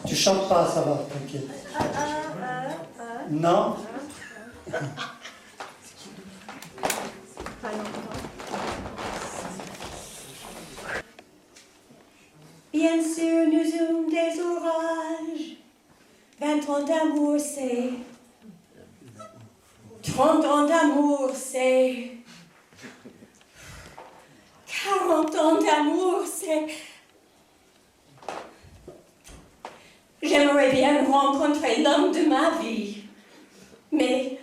Tu chantes pas, ça va, t'inquiète. Non. Bien sûr, nous eûmes des orages. 20 ans d'amour, c'est 30 ans d'amour, c'est 40 ans d'amour, c'est... J'aimerais bien rencontrer l'homme de ma vie. Mais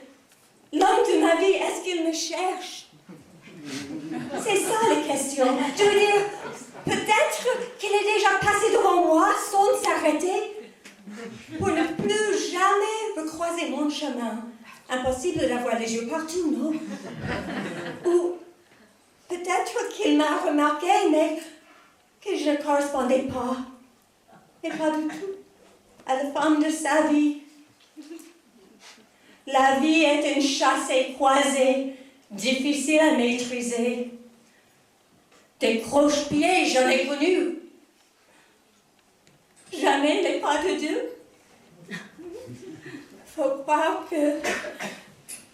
l'homme de ma vie, est-ce qu'il me cherche? C'est ça la question. Je veux dire, peut-être qu'il est déjà passé devant moi sans s'arrêter pour ne plus jamais recroiser mon chemin. Impossible d'avoir les yeux partout, non? Ou peut-être qu'il m'a remarqué, mais que je ne correspondais pas. Mais pas du tout à la femme de sa vie. La vie est une chasse et croisée, difficile à maîtriser. Des croche-pieds, j'en ai connu. Jamais les pas de deux. Faut croire que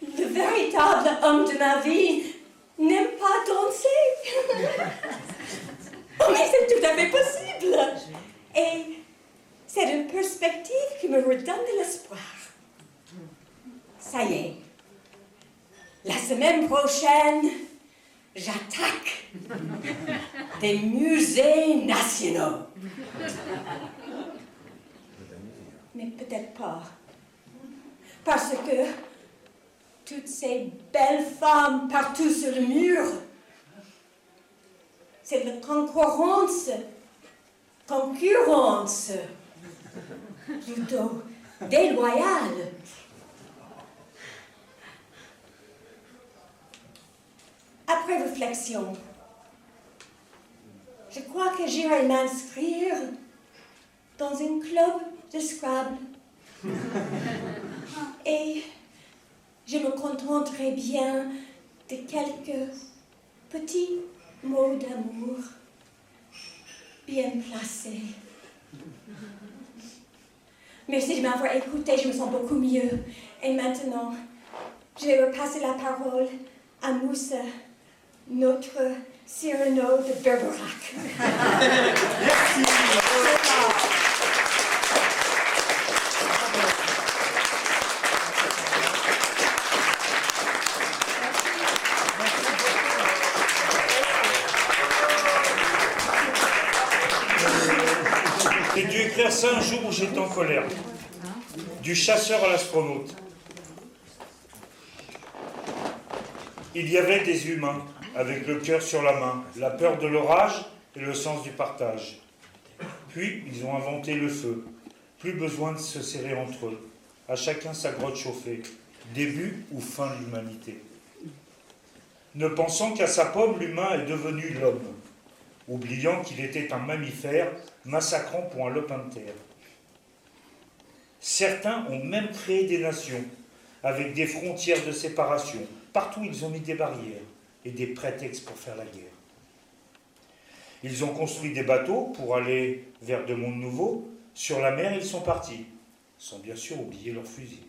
le véritable homme de ma vie n'aime pas danser. Oh, mais c'est tout à fait possible. Et c'est une perspective qui me redonne de l'espoir. Ça y est. La semaine prochaine, j'attaque des musées nationaux. Mais peut-être pas. Parce que toutes ces belles femmes partout sur le mur, c'est la concurrence plutôt déloyale. Après réflexion, je crois que j'irai m'inscrire dans un club de Scrabble. Et je me contenterai bien de quelques petits mots d'amour bien placés. Merci de m'avoir écouté, je me sens beaucoup mieux. Et maintenant, je vais repasser la parole à Moussa, notre Cyrano de Bergerac. Merci. J'ai dû écrire ça un jour où j'étais en colère. Du chasseur à l'astronaute. Il y avait des humains, avec le cœur sur la main, la peur de l'orage et le sens du partage. Puis, ils ont inventé le feu. Plus besoin de se serrer entre eux. À chacun sa grotte chauffée. Début ou fin de l'humanité. Ne pensant qu'à sa pomme, l'humain est devenu l'homme. Oubliant qu'il était un mammifère, massacrant pour un lopin de terre. Certains ont même créé des nations, avec des frontières de séparation. Partout, ils ont mis des barrières et des prétextes pour faire la guerre. Ils ont construit des bateaux pour aller vers de mondes nouveaux. Sur la mer, ils sont partis, sans bien sûr oublier leurs fusils.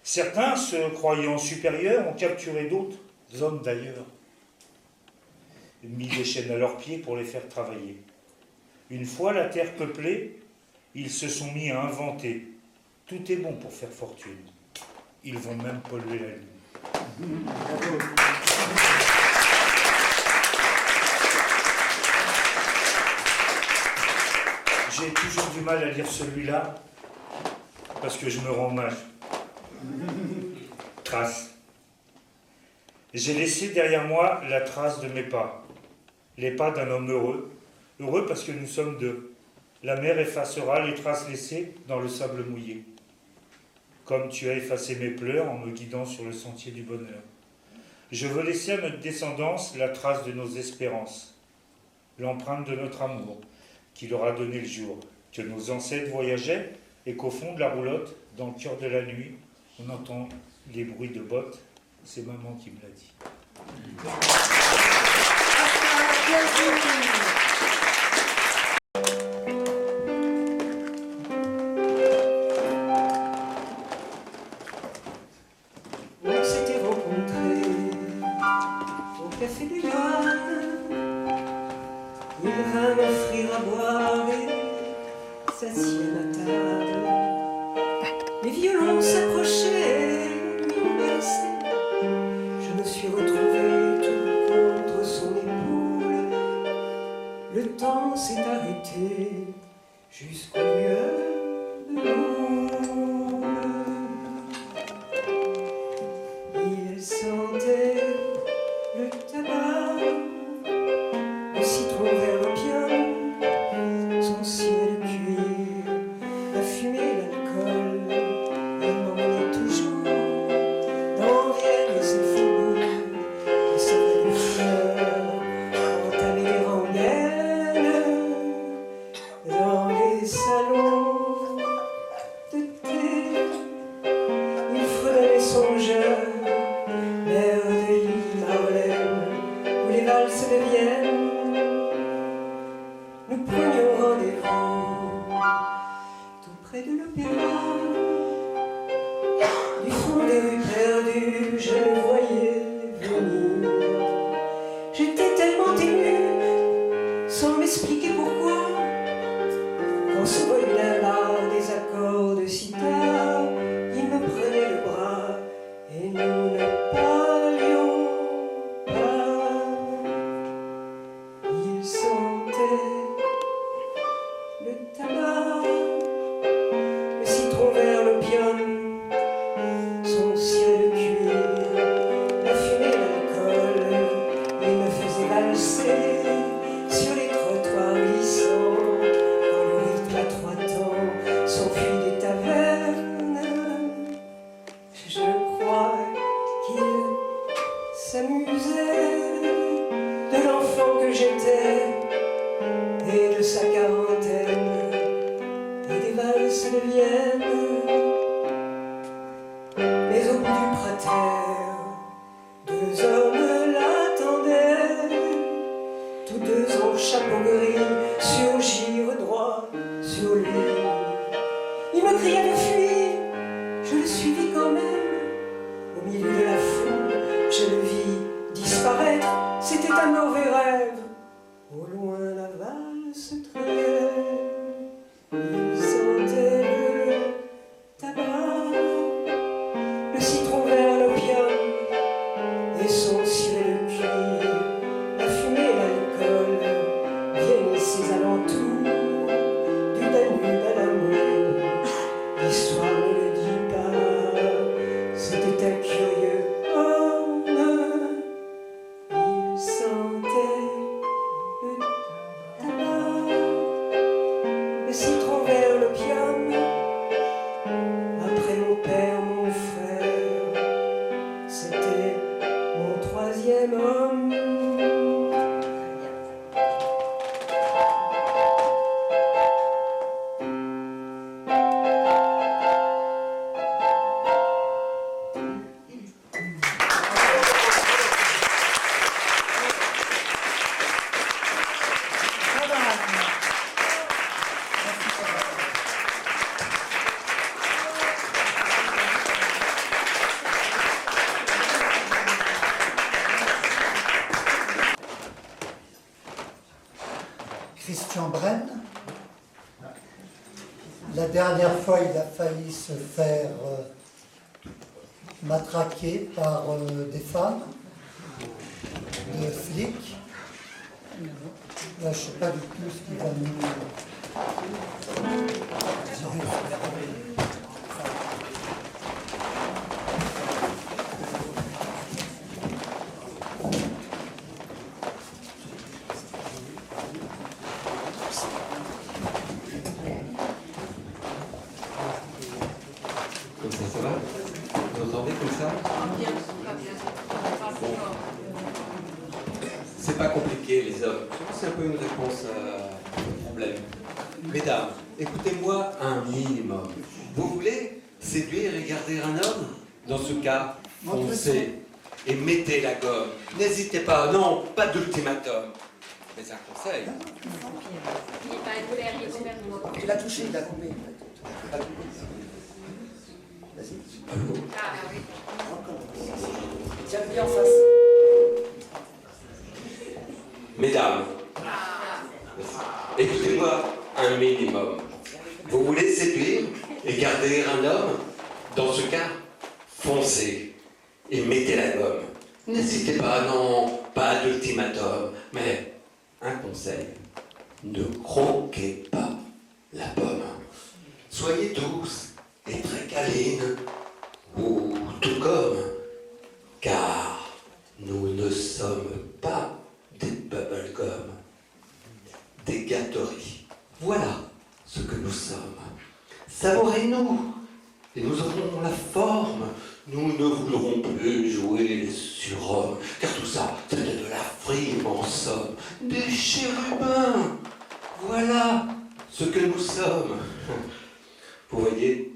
Certains, se croyant supérieurs, ont capturé d'autres hommes d'ailleurs, mis des chaînes à leurs pieds pour les faire travailler. Une fois la terre peuplée, ils se sont mis à inventer. Tout est bon pour faire fortune. Ils vont même polluer la lune. J'ai toujours du mal à lire celui-là parce que je me rends mal. Trace. J'ai laissé derrière moi la trace de mes pas. Les pas d'un homme heureux. Heureux parce que nous sommes deux. La mer effacera les traces laissées dans le sable mouillé. Comme tu as effacé mes pleurs en me guidant sur le sentier du bonheur. Je veux laisser à notre descendance la trace de nos espérances. l'empreinte de notre amour qui leur a donné le jour, que nos ancêtres voyageaient et qu'au fond de la roulotte, dans le cœur de la nuit, on entend les bruits de bottes. C'est maman qui me l'a dit. On s'était rencontrés au café du Loire. Il vint m'offrir à boire et s'assied à ma table. Les violons s'approchaient, lui ont bercé. Je me suis retrouvé tout contre son épaule. Le temps s'est arrêté jusqu'au lieu de l'aube. Il sentait le tabac, le citron vers l'opium, son ciel de cuir, la fumée, l'alcool. Il m'emmenait toujours dans Vienne et ses faubourgs, et savait des fleurs, entamer les rengaines, dans les salons de thé. Il frôlait les songeurs, l'air de l'île Harlem, où les valses de Vienne. Nous prenions rendez-vous tout près de l'opéra. Du fond des rues perdues, je le voyais venir. J'étais tellement émue, sans m'expliquer pourquoi. Quand se volait là des accords de sitar, il me prenait le bras et nous ne parlions pas. Il sentait le tabac, le citron vert, l'opium, son ciel de cuir, la fumée, l'alcool. Il me faisait valser sur les trottoirs glissants, quand le rythme à trois temps s'enfuit des tavernes. Je crois qu'il s'amusait de l'enfant que j'étais et de sa quarantaine et des valses de Vienne. Mais au bout du prater, deux hommes l'attendaient, tous deux en chapeau gris, surgir droit sur lui. Il me cria de fuir, je le suivis quand même. Au milieu de la foule, je le vis disparaître, c'était un mauvais rêve. Au loin la valse traînait, il sentait le tabac, le citron vert, l'opium et son ciel de cuir, la fumée, l'alcool, Vienne et ses alentours, du Danube à l'amour. L'histoire ne le dit pas, c'était un curieux homme. Il sentait le tabac, le citron vert, l'opium. Après mon père, mon frère, c'était mon troisième homme. Christian Brenne. La dernière fois, il a failli se faire matraquer par des femmes, de flics. Là, je ne sais pas du tout ce qu'il va nous dire. Comme ça va? Vous entendez comme ça? Bien, pas bien. C'est pas compliqué, les hommes. C'est un peu une réponse au problème. Mesdames, écoutez-moi un minimum. Vous voulez séduire et garder un homme? Dans ce cas, foncez et mettez la gomme. N'hésitez pas, non, pas d'ultimatum. Mais un conseil. Tu l'as touché, il l'a coupé. Vas-y. Tiens, lui en face. Mesdames, écoutez-moi un minimum. Vous voulez séduire et garder un homme? Dans ce cas, foncez et mettez la gomme. N'hésitez pas, non, pas d'ultimatum, mais un conseil. Ne croquez pas la pomme. Soyez douce et très câline, ou tout comme, car nous ne sommes pas des bubblegum, des gâteries. Voilà ce que nous sommes. Savourez-nous, et nous aurons la forme. Nous ne voudrons plus jouer les surhommes, car tout ça, c'était de la frime en somme. Des chérubins. Voilà ce que nous sommes. Vous voyez,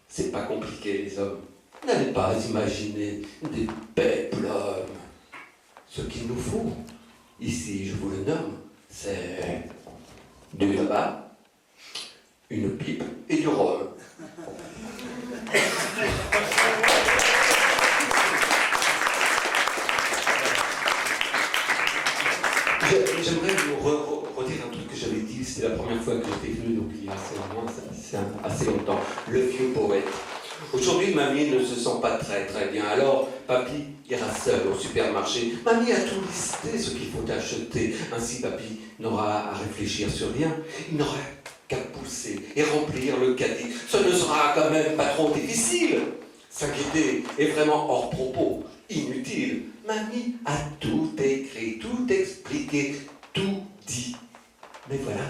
c'est pas compliqué, les hommes. N'allez pas imaginer des péplums. Ce qu'il nous faut, ici, je vous le nomme, c'est du tabac, une pipe et du rhum. J'aimerais vous redire un truc que j'avais dit, c'était la première fois que j'étais venu, donc il y a assez longtemps. Le vieux poète. Aujourd'hui, mamie ne se sent pas très bien, alors papy ira seul au supermarché. Mamie a tout listé ce qu'il faut acheter. Ainsi, papy n'aura à réfléchir sur rien. Il n'aura qu'à pousser et remplir le caddie. Ce ne sera quand même pas trop difficile. S'inquiéter est vraiment hors propos, inutile. Mamie a tout écrit, tout expliqué, tout dit. Mais voilà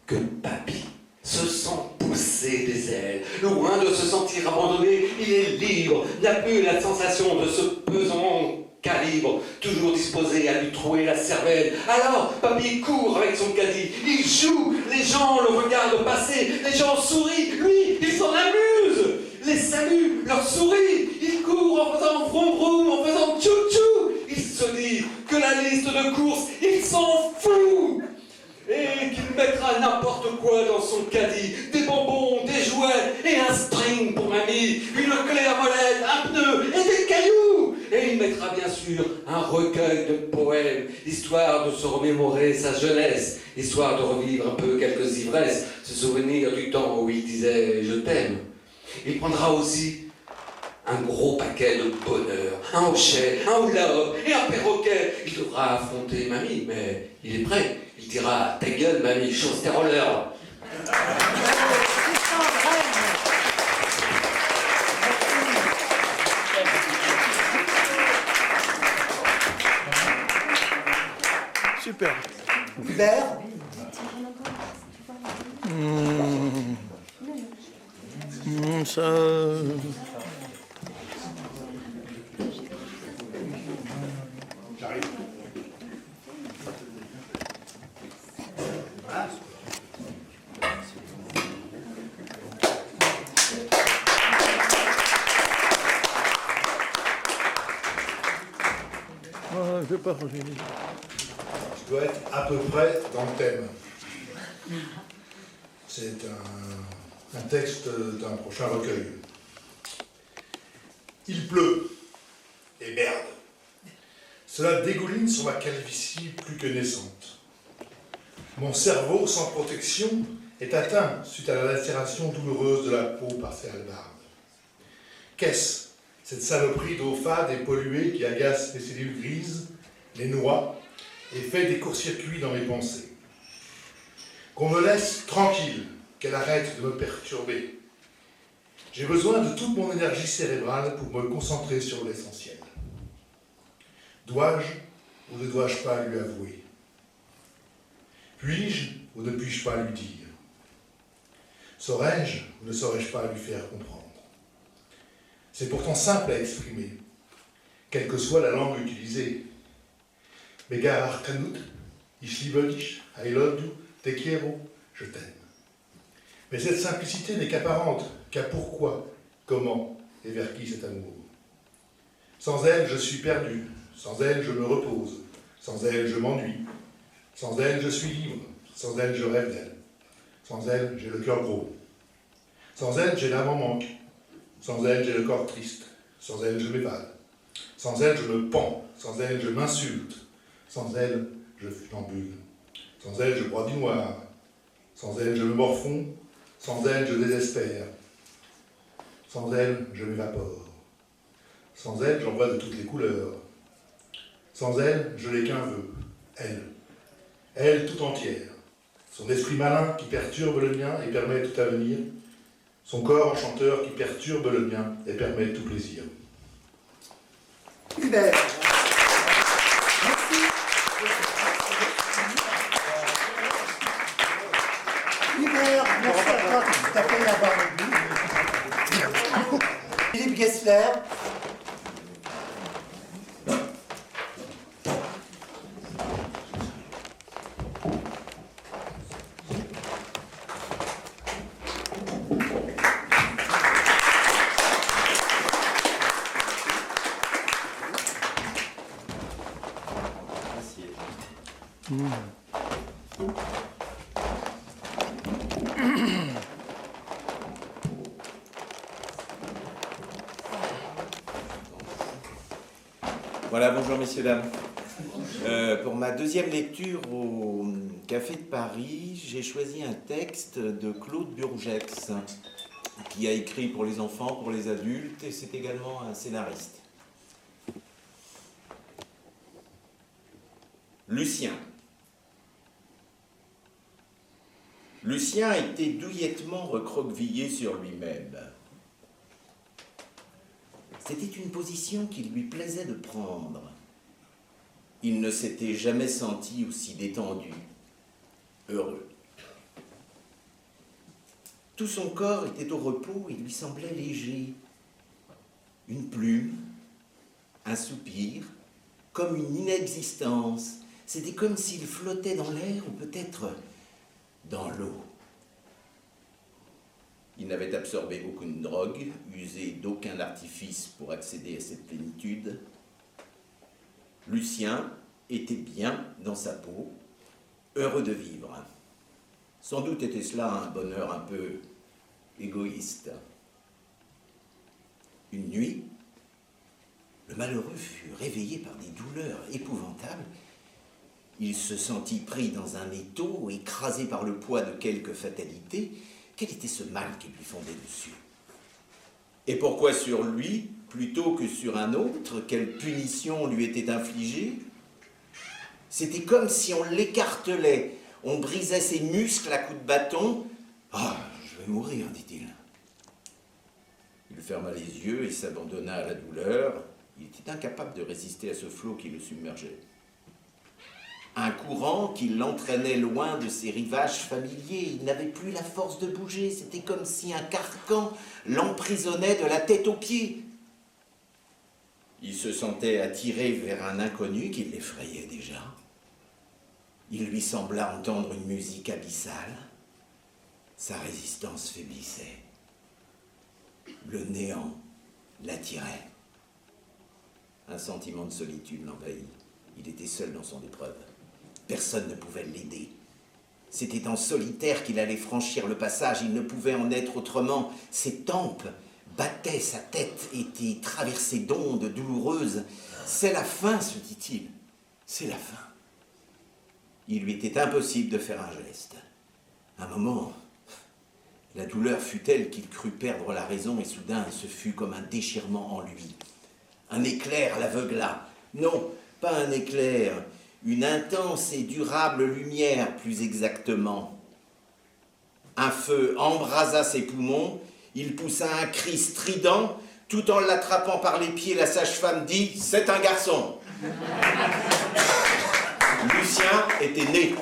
que papy se sent pousser des ailes. Loin de se sentir abandonné, il est libre, n'a plus la sensation de ce pesant calibre, toujours disposé à lui trouer la cervelle. Alors, papy court avec son caddie, il joue, les gens le regardent passer, les gens sourient, lui, il s'en amuse, les salue, leur sourit, il court en faisant vroom vroom, en faisant tchou tchou, il se dit que la liste de courses, il s'en fout, et qu'il mettra n'importe quoi dans son caddie, des bonbons, des jouets, et un string pour mamie, une clé à molette, un pneu, et des cailloux. Et il mettra bien sûr un recueil de poèmes, histoire de se remémorer sa jeunesse, histoire de revivre un peu quelques ivresses, se souvenir du temps où il disait « je t'aime ». Il prendra aussi un gros paquet de bonheur, un hochet, un hula-hop et un perroquet. Il devra affronter mamie, mais il est prêt. Il dira « ta gueule, mamie, chausse tes rollers ». Super. Hubert. Ça... J'arrive. Je vais pas changer. Je dois être à peu près dans le thème. C'est un texte d'un prochain recueil. Il pleut, et merde. Cela dégouline sur ma calvitie plus que naissante. Mon cerveau, sans protection, est atteint suite à la lacération douloureuse de la peau par ces hallebardes. Qu'est-ce, cette saloperie d'eau fade et polluée qui agace les cellules grises, les noie et fait des courts-circuits dans mes pensées? Qu'on me laisse tranquille, qu'elle arrête de me perturber. J'ai besoin de toute mon énergie cérébrale pour me concentrer sur l'essentiel. Dois-je ou ne dois-je pas lui avouer? Puis-je ou ne puis-je pas lui dire? Saurais-je ou ne saurais-je pas lui faire comprendre? C'est pourtant simple à exprimer, quelle que soit la langue utilisée. Mais gare Arcanout, Ich liebe dich, I love you, te quiero, je t'aime. Mais cette simplicité n'est qu'apparente, car pourquoi, comment et vers qui cet amour? Sans elle, je suis perdu, sans elle, je me repose, sans elle, je m'ennuie, sans elle, je suis libre, sans elle, je rêve d'elle, sans elle, j'ai le cœur gros, sans elle, j'ai l'âme en manque, sans elle, j'ai le corps triste, sans elle, je m'évade, sans elle, je me pends, sans elle, je m'insulte, sans elle, je funambule, sans elle, je bois du noir, sans elle, je me morfonds, sans elle, je désespère, sans elle, je m'évapore, sans elle, j'en vois de toutes les couleurs, sans elle, je n'ai qu'un vœu, elle tout entière, son esprit malin qui perturbe le mien et permet tout avenir, son corps enchanteur qui perturbe le mien et permet tout plaisir. Hubert. Hubert, merci à toi qui t'appelles là-bas. Philippe Gessler. Voilà, bonjour messieurs, dames. Pour ma deuxième lecture au Café de Paris, j'ai choisi un texte de Claude Burgex, qui a écrit pour les enfants, pour les adultes, et c'est également un scénariste. Lucien. Lucien était douillettement recroquevillé sur lui-même. C'était une position qu'il lui plaisait de prendre. Il ne s'était jamais senti aussi détendu, heureux. Tout son corps était au repos et lui semblait léger. Une plume, un soupir, comme une inexistence. C'était comme s'il flottait dans l'air ou peut-être dans l'eau. Il n'avait absorbé aucune drogue, usé d'aucun artifice pour accéder à cette plénitude. Lucien était bien dans sa peau, heureux de vivre. Sans doute était cela un bonheur un peu égoïste. Une nuit, le malheureux fut réveillé par des douleurs épouvantables. Il se sentit pris dans un étau, écrasé par le poids de quelque fatalité. Quel était ce mal qui lui fondait dessus? Et pourquoi sur lui, plutôt que sur un autre? Quelle punition lui était infligée? C'était comme si on l'écartelait, on brisait ses muscles à coups de bâton. « Ah, je vais mourir, dit-il. » Il ferma les yeux et s'abandonna à la douleur. Il était incapable de résister à ce flot qui le submergeait. Un courant qui l'entraînait loin de ses rivages familiers. Il n'avait plus la force de bouger. C'était comme si un carcan l'emprisonnait de la tête aux pieds. Il se sentait attiré vers un inconnu qui l'effrayait déjà. Il lui sembla entendre une musique abyssale. Sa résistance faiblissait. Le néant l'attirait. Un sentiment de solitude l'envahit. Il était seul dans son épreuve. Personne ne pouvait l'aider. C'était en solitaire qu'il allait franchir le passage. Il ne pouvait en être autrement. Ses tempes battaient, sa tête était traversée d'ondes douloureuses. C'est la fin, se dit-il. C'est la fin. Il lui était impossible de faire un geste. Un moment, la douleur fut telle qu'il crut perdre la raison et soudain, ce fut comme un déchirement en lui. Un éclair l'aveugla. Non, pas un éclair. Une intense et durable lumière, plus exactement. Un feu embrasa ses poumons, il poussa un cri strident, tout en l'attrapant par les pieds, la sage-femme dit « C'est un garçon !» Lucien était né.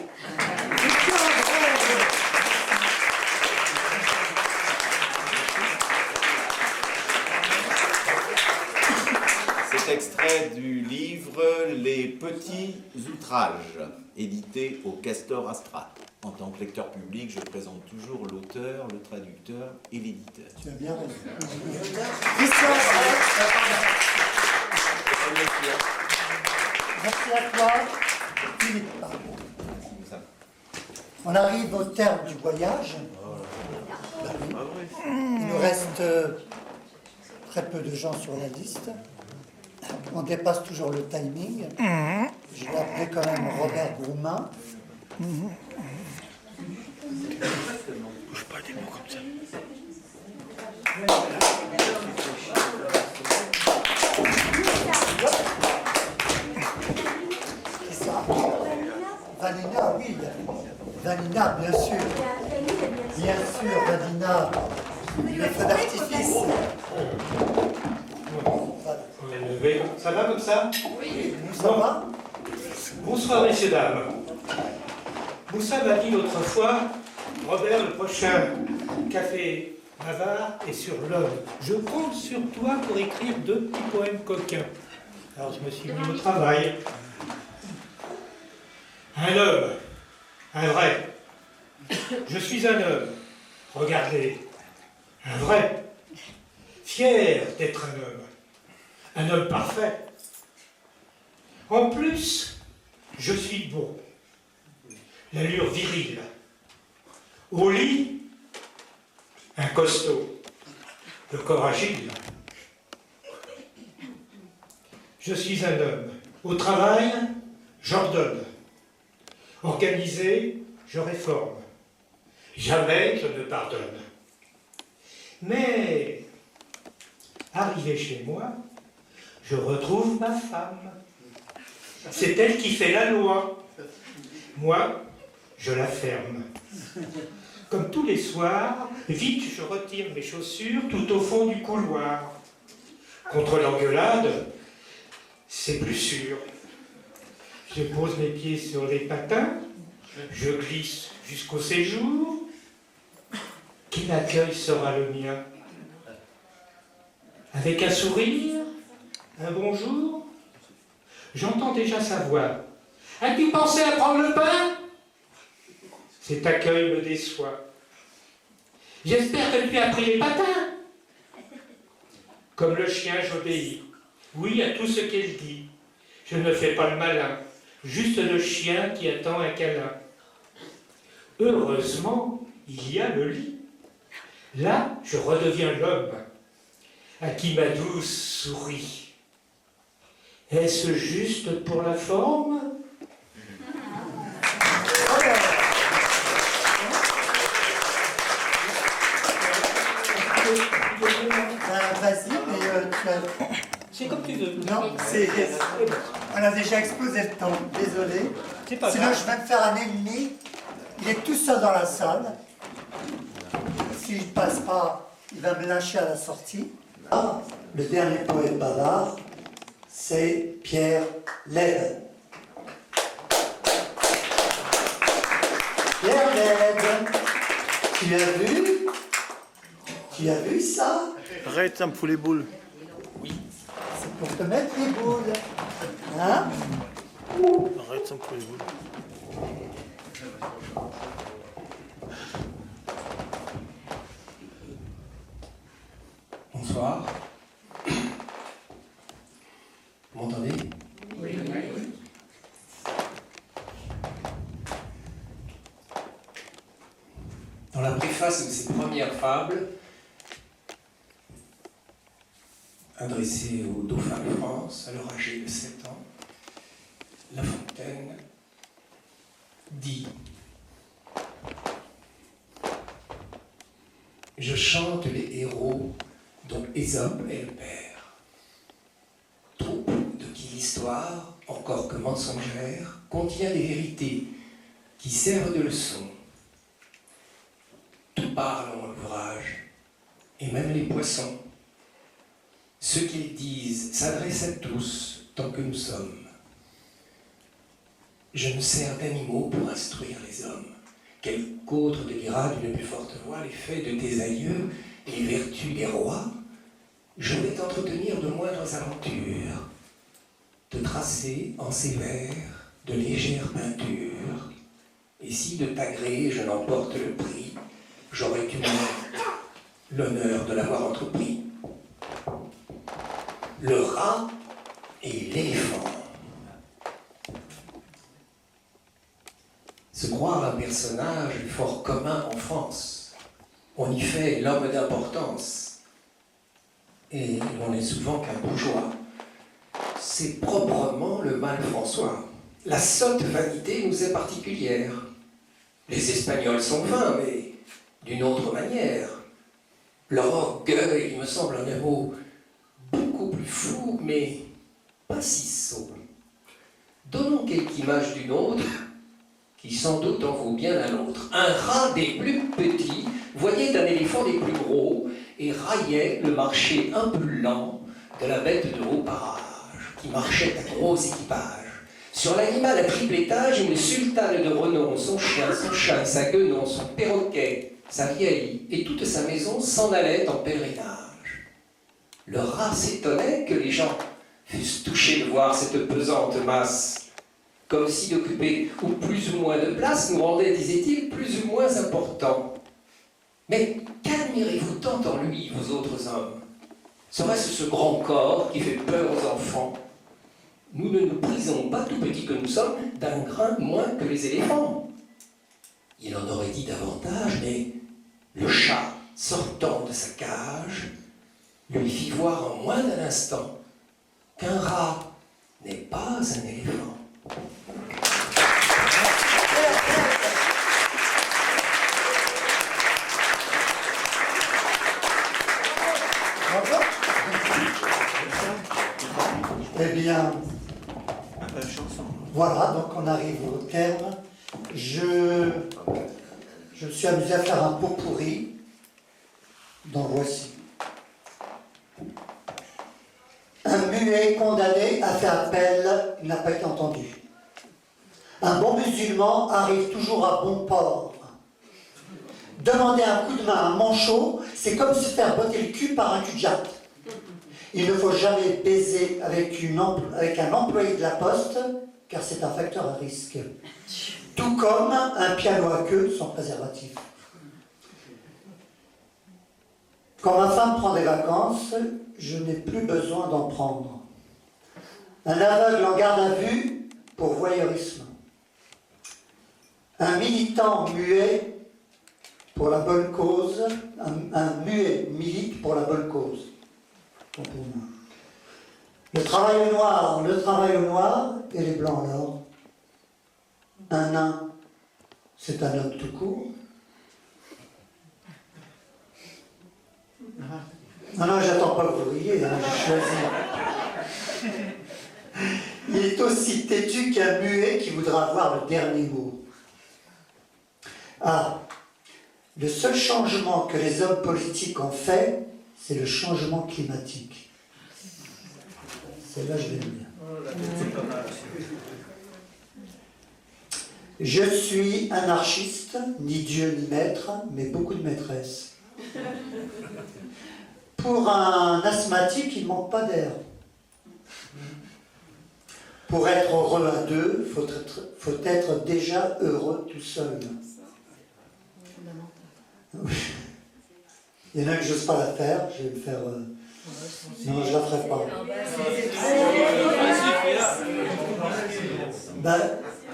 C'est extrait du livre Les Petits Outrages, édité au Castor Astral. En tant que lecteur public, je présente toujours l'auteur, le traducteur et l'éditeur. Tu as bien raison. Merci à toi, Philippe. On arrive au terme du voyage. Il nous reste très peu de gens sur la liste. On dépasse toujours le timing. Je vais appeler quand même Robert Groumain. Bouge pas des mots comme ça. C'est ça. Vanina, oui. Vanina, bien sûr. Bien sûr, Vanina. Le feu d'artifice. Ça va comme ça? Oui. Ça va? Bonsoir, messieurs, dames. Moussa m'a dit l'autre fois, Robert, le prochain café bavard est sur l'homme. Je compte sur toi pour écrire 2 petits poèmes coquins. Alors je me suis mis au travail. Un homme, un vrai. Je suis un homme. Regardez, un vrai. Fier d'être un homme. Un homme parfait. En plus, je suis beau. L'allure virile. Au lit, un costaud. Le corps agile. Je suis un homme. Au travail, j'ordonne. Organisé, je réforme. Jamais je ne pardonne. Mais, arrivé chez moi, je retrouve ma femme. C'est elle qui fait la loi. Moi, je la ferme. Comme tous les soirs, vite je retire mes chaussures tout au fond du couloir. Contre l'engueulade, c'est plus sûr. Je pose mes pieds sur les patins, je glisse jusqu'au séjour. Quel accueil sera le mien? Avec un sourire, un bonjour, j'entends déjà sa voix. As-tu pensé à prendre le pain? Cet accueil me déçoit. J'espère que tu as pris les patins. Comme le chien, j'obéis. Oui, à tout ce qu'elle dit. Je ne fais pas le malin, juste le chien qui attend un câlin. Heureusement, il y a le lit. Là, je redeviens l'homme, à qui ma douce sourit. Est-ce juste pour la forme? Vas-y, mais c'est comme tu veux. Non, on a déjà explosé le temps, désolé. C'est pas Sinon, grave. je vais me faire un ennemi. Il est tout seul dans la salle. S'il ne passe pas, il va me lâcher à la sortie. Ah, le dernier poète bavard, c'est Pierre Lède. Pierre Lède, tu as vu? Tu as vu ça? Arrête, ça me fout les boules. C'est pour te mettre les boules. Hein? Arrête, ça me fout les boules. Bonsoir. Vous m'entendez? Oui. Dans la préface de ces premières fables, adressées au dauphin de France, alors âgé de 7 ans, La Fontaine dit: je chante les héros dont Ésope est le père. Troupe de qui l'histoire, encore que mensongère, contient des vérités qui servent de leçon. Tout parle en l'ouvrage, et même les poissons. Ce qu'ils disent s'adresse à tous tant que nous sommes. Je me sers d'animaux pour instruire les hommes. Quelque autre te dira d'une plus forte voix les faits de tes aïeux et les vertus des rois. Je vais t'entretenir de moindres aventures. te tracer en ces vers de légères peintures, et si de ta gré je n'emporte le prix, j'aurais du moins l'honneur de l'avoir entrepris. Le rat et l'éléphant. Se croire un personnage fort commun en France. On y fait l'homme d'importance. Et on n'est souvent qu'un bourgeois. C'est proprement le mal François. La sotte vanité nous est particulière. Les Espagnols sont vains, mais d'une autre manière. Leur orgueil, il me semble un mot beaucoup plus fou, mais pas si sot. Donnons quelque image d'une autre, qui sans doute en vaut bien la nôtre. Un rat des plus petits voyait un éléphant des plus gros et raillait le marché un peu lent de la bête de haut parage, qui marchait à gros équipage. Sur l'animal à triple étage, une sultane de renom, son chien, son chat, sa guenon, son perroquet, sa vieille et toute sa maison s'en allaient en pèlerinage. Le rat s'étonnait que les gens fussent touchés de voir cette pesante masse, comme si d'occuper ou plus ou moins de place nous rendait, disait-il, plus ou moins importants. Mais qu'admirez-vous tant en lui, vous autres hommes? Serait-ce ce grand corps qui fait peur aux enfants? Nous ne nous prisons pas, tout petits que nous sommes, d'un grain moins que les éléphants. Il en aurait dit davantage, mais le chat, sortant de sa cage, lui fit voir en moins d'un instant qu'un rat n'est pas un éléphant. Eh bien, voilà, donc on arrive au terme. Je me suis amusé à faire un pot pourri. Donc voici. Un muet condamné a fait appel, il n'a pas été entendu. Un bon musulman arrive toujours à bon port. Demander un coup de main à un manchot, c'est comme se faire botter le cul par un cul-de-jatte. Il ne faut jamais baiser avec un employé de la poste, car c'est un facteur à risque. Tout comme un piano à queue sans préservatif. Quand ma femme prend des vacances, je n'ai plus besoin d'en prendre. Un aveugle en garde à vue pour voyeurisme. Un militant muet pour la bonne cause, un muet milite pour la bonne cause. Le travail au noir, et les blancs alors. Un nain, c'est un homme tout court. Non, j'attends pas que vous riez, hein, j'ai choisi. Il est aussi têtu qu'un muet qui voudra avoir le dernier mot. Ah, le seul changement que les hommes politiques ont fait, c'est le changement climatique. Celle-là, je vais le dire. Je suis anarchiste, ni Dieu ni maître, mais beaucoup de maîtresses. Pour un asthmatique, il ne manque pas d'air. Pour être heureux à deux, faut être déjà heureux tout seul. Il y en a que je n'ose pas la faire, je vais le faire. Non, je ne la ferai pas. Ben,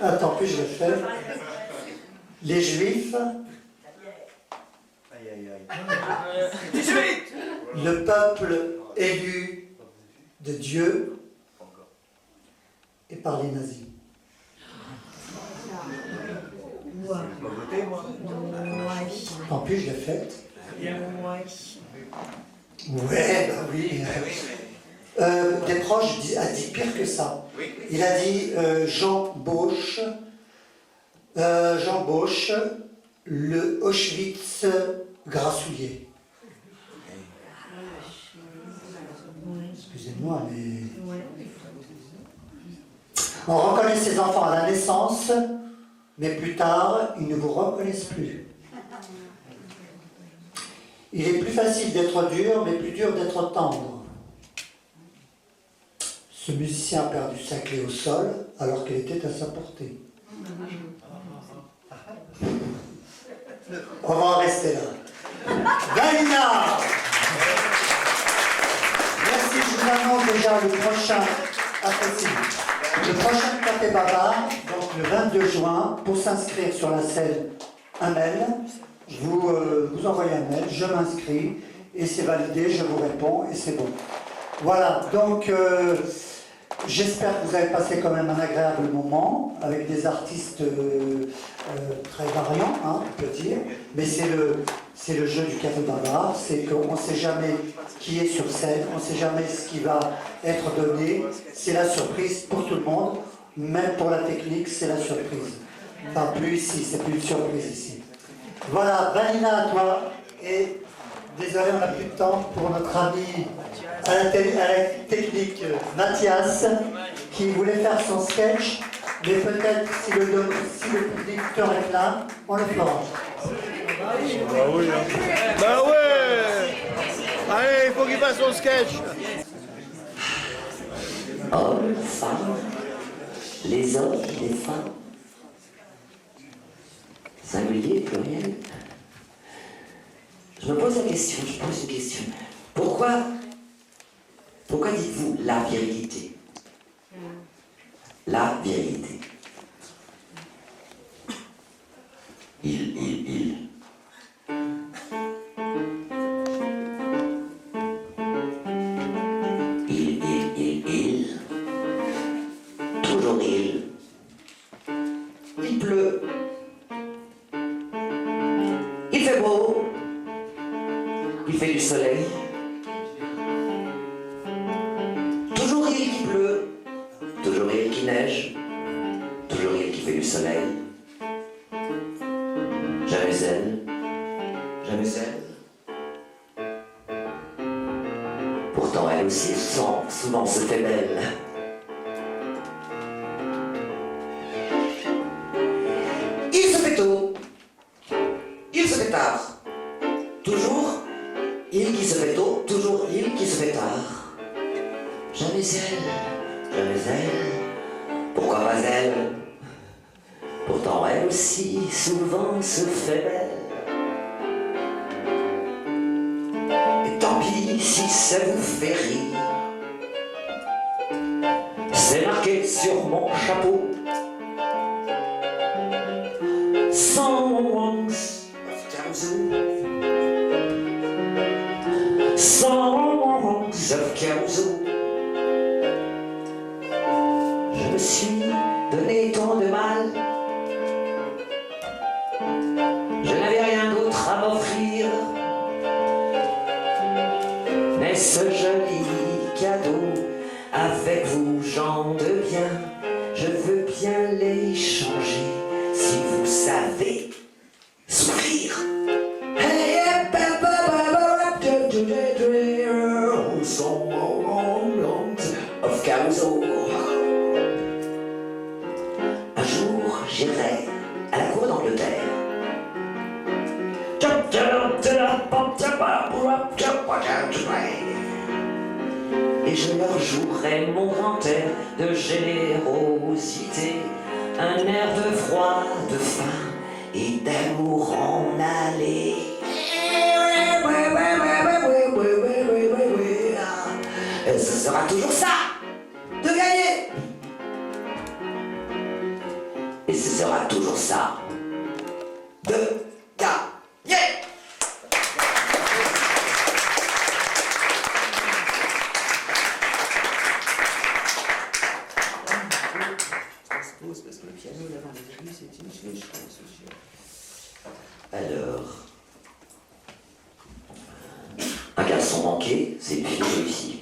attends, puis je vais le faire. Les Juifs. Le peuple élu de Dieu et par les nazis. Tant pis, je l'ai faite. Ouais, bah oui. Des proches a dit pire que ça. Il a dit Jean Bauche, le Auschwitz grassouillet. Excusez-moi, mais... On reconnaît ses enfants à la naissance, mais plus tard, ils ne vous reconnaissent plus. Il est plus facile d'être dur, mais plus dur d'être tendre. Ce musicien a perdu sa clé au sol alors qu'elle était à sa portée. On va en rester là. Vanina! Merci, je vous annonce déjà le prochain, le prochain Café Bavard, donc le 22 juin. Pour s'inscrire sur la scène, un mail. Vous envoyez un mail, je m'inscris, et c'est validé, je vous réponds, et c'est bon. Voilà, donc j'espère que vous avez passé quand même un agréable moment, avec des artistes très variants, hein, on peut dire, mais c'est le jeu du Café Bavard, c'est qu'on ne sait jamais qui est sur scène, on ne sait jamais ce qui va être donné, c'est la surprise pour tout le monde, même pour la technique, c'est la surprise. Enfin, plus ici, c'est plus une surprise ici. Voilà, Vanina à toi, et désolé, on n'a plus de temps pour notre ami à la technique Mathias, qui voulait faire son sketch, mais peut-être si le public te réclame, on le fera. Bah oui, hein. Bah ouais. Allez, il faut qu'il fasse son sketch. Hommes, femmes, les hommes, les femmes. Singulier, pluriel. Je me pose une question. Pourquoi dites-vous la virilité? La virilité. Il. Toujours il. Il pleut. Il fait beau. Il fait du soleil. Toujours il qui pleut. Toujours il qui neige. Toujours il qui fait du soleil. Jamais elle. Jamais elle. Pourtant elle aussi souvent se fait belle. Il se fait tôt. Il se fait tard. Toujours il qui se fait tôt, toujours il qui se fait tard. Jamais elle, pourquoi pas elle? Pourtant elle aussi souvent se fait belle. Et tant pis si ça vous fait rire. C'est marqué sur mon chapeau. Songs of Caruso. Songs of Caruso. Je me suis donné tant de mal. Je n'avais rien d'autre à m'offrir. Mais ce joli cadeau, avec vous gens de bien, je veux bien l'échanger si vous savez souffrir. Of Caruso. Un jour, j'irai à la cour d'Angleterre. Et je leur jouerai mon grand air de générosité, un air de froid, de faim et d'amour en allée. Et ce sera toujours ça, de gagner. Et ce sera toujours ça, de gagner. Parce que le piano devant les yeux, c'est une chose. Alors, un garçon manqué, c'est une fille réussie.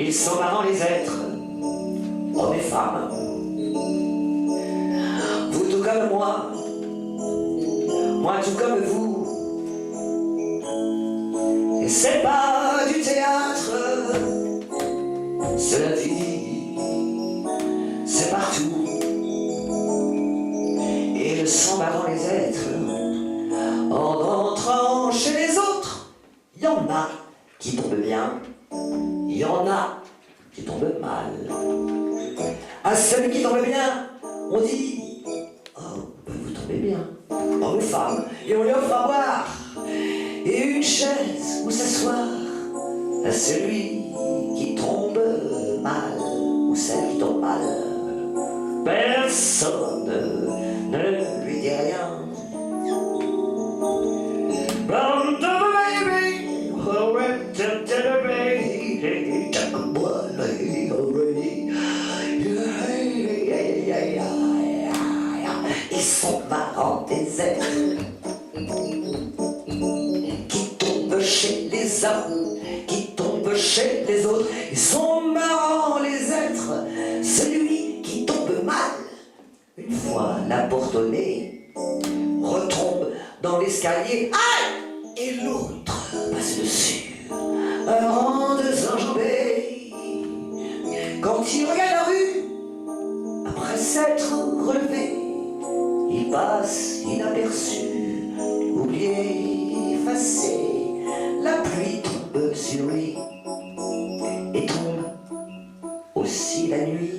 Ils sont marrants les êtres, hommes et femmes. Vous tout comme moi tout comme vous. Et c'est pas du théâtre. c'est la vie, c'est partout. Et le sang bat dans les êtres. En entrant chez les autres, il y en a qui tombent bien, il y en a qui tombent mal. À celui qui tombe bien, on dit « Oh, vous tombez bien, homme ou femme », et on lui offre à boire et une chaise où s'asseoir. À celui qui tombe mal, ou celle qui tombe mal, personne ne lui dit rien. Ils sont marrants des êtres qui tombent chez les hommes, qui tombent chez les autres. Ils sont marrants les êtres, celui qui tombe mal. Une fois la porte au nez, retombe dans l'escalier, aïe, et l'autre passe dessus, un rang de enjambées. Quand il regarde la rue, après s'être relevé, il passe inaperçu, oublié, effacé. La pluie tombe sur lui et tombe aussi la nuit.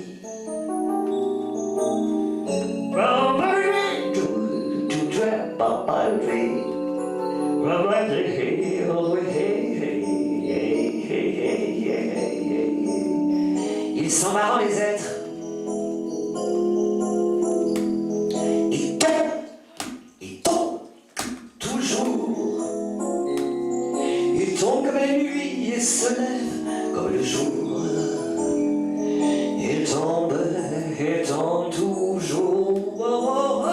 Ils sont marrants les êtres. Ils tombent toujours. Ils tombent comme la nuit et se lèvent comme le jour. Ils tombent toujours. Oh, oh, oh.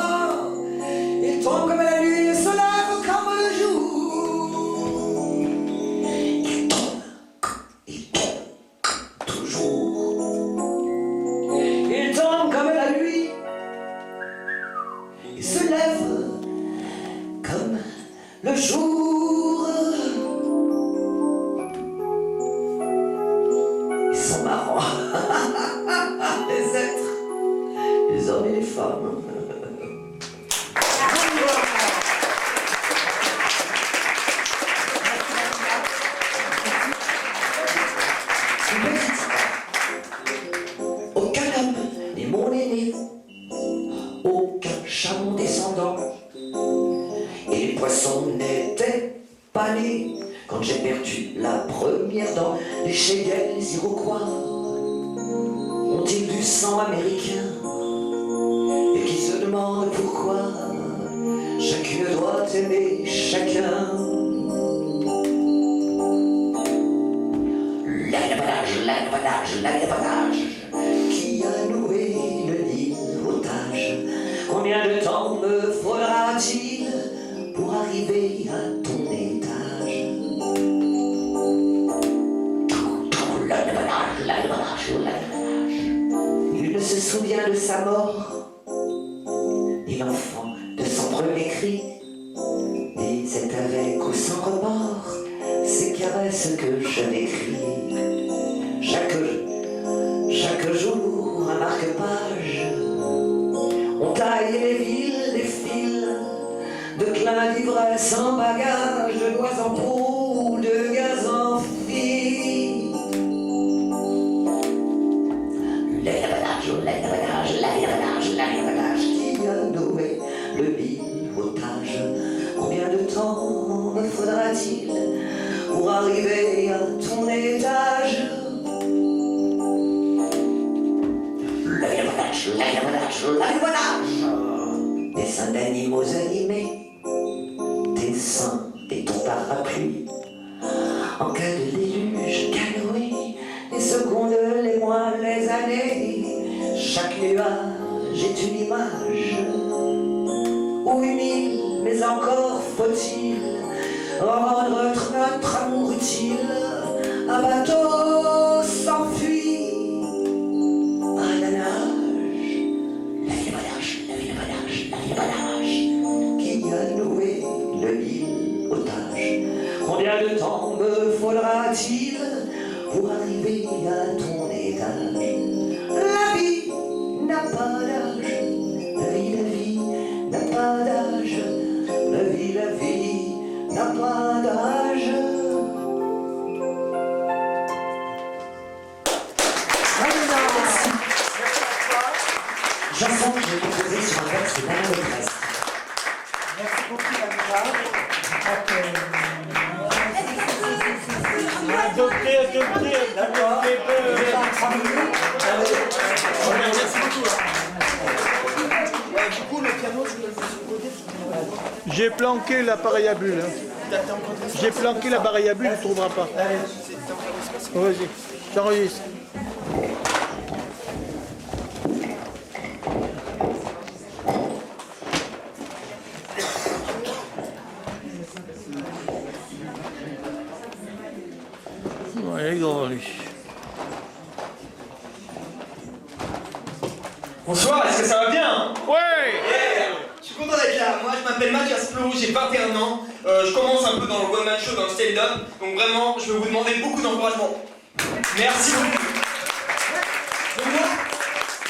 Ils tombent comme la nuit et se lèvent comme le jour. Ils tombent toujours. Ils tombent comme la nuit et se lèvent comme le jour. Ils sont marrants, les êtres, les hommes et les femmes. Aucun homme n'est mon aîné, aucun chameau descendant, et les poissons n'étaient pas nés quand j'ai perdu la première dent. Les Cheyennes, les Iroquois ont-ils du sang américain, et qui se demandent pourquoi chacune doit aimer chacun. L'avantage, qui a noué le lit otage. Combien de temps me faudra-t-il pour arriver à ton étage? L'avantage. Il ne se souvient de sa mort, ni l'enfant de son premier cri, ni c'est avec ou sans remords ces caresses que je décris. Chaque jour, un marque-page, on taille les villes, les fils, de clins d'ivresse en bagage, de noix en peau, de gaz en fil. L'avantage qui a noué le otage. Combien de temps me faudra-t-il pour arriver à ton étage? L'avantage, dessin d'animaux animés, dessin des tons parapluies. En cas de déluge, canoë, les secondes, les mois, les années, chaque nuage est une image. Ou une île, mais encore faut-il rendre notre amour utile. Un bateau s'enfuit à la nage. L'avantage qui a noué le lit otage. Combien de temps me faudra-t-il pour arriver à ton étage. La vie n'a pas d'âge. La vie n'a pas d'âge. La vie n'a pas d'âge. Merci. Je sens que je vais composer sur un texte d'Alain Leprest. Merci beaucoup, Vanessa. Adopté. D'accord. Merci beaucoup. Du coup, le piano, je le fais sur le côté. J'ai planqué l'appareil à bulles. Hein. J'ai planqué l'appareil à bulles, tu ne trouveras pas. Vas-y, j'enregistre. Ouais, gros, lui. Bonsoir, est-ce que ça va bien? Ouais. Je suis content d'être là. Moi, je m'appelle Mathias Flo, j'ai 21 ans. Je commence un peu dans le one-man show, dans le stand-up. Donc vraiment, je vais vous demander beaucoup d'encouragement. Merci beaucoup. Donc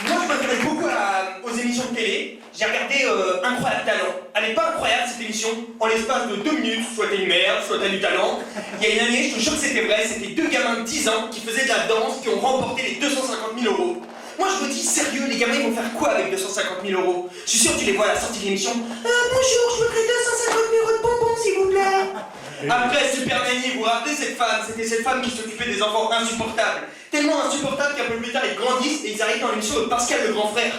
moi, je m'intéresse beaucoup aux émissions de télé. J'ai regardé Incroyable Talent. Elle n'est pas incroyable cette émission. En l'espace de 2 minutes, soit t'es une merde, soit t'as du talent. Il y a une année, je te jure que c'était vrai, c'était 2 gamins de 10 ans qui faisaient de la danse, qui ont remporté les 250 000 €. Moi je me dis, sérieux, les gamins ils vont faire quoi avec 250 000 €? Je suis sûr que tu les vois à la sortie de l'émission. Bonjour, je voudrais 250 000 € de bonbons s'il vous plaît. Après Super Nanny, vous vous rappelez cette femme? C'était cette femme qui s'occupait des enfants insupportables. Tellement insupportables qu'un peu plus tard ils grandissent et ils arrivent dans l'émission de Pascal le grand frère.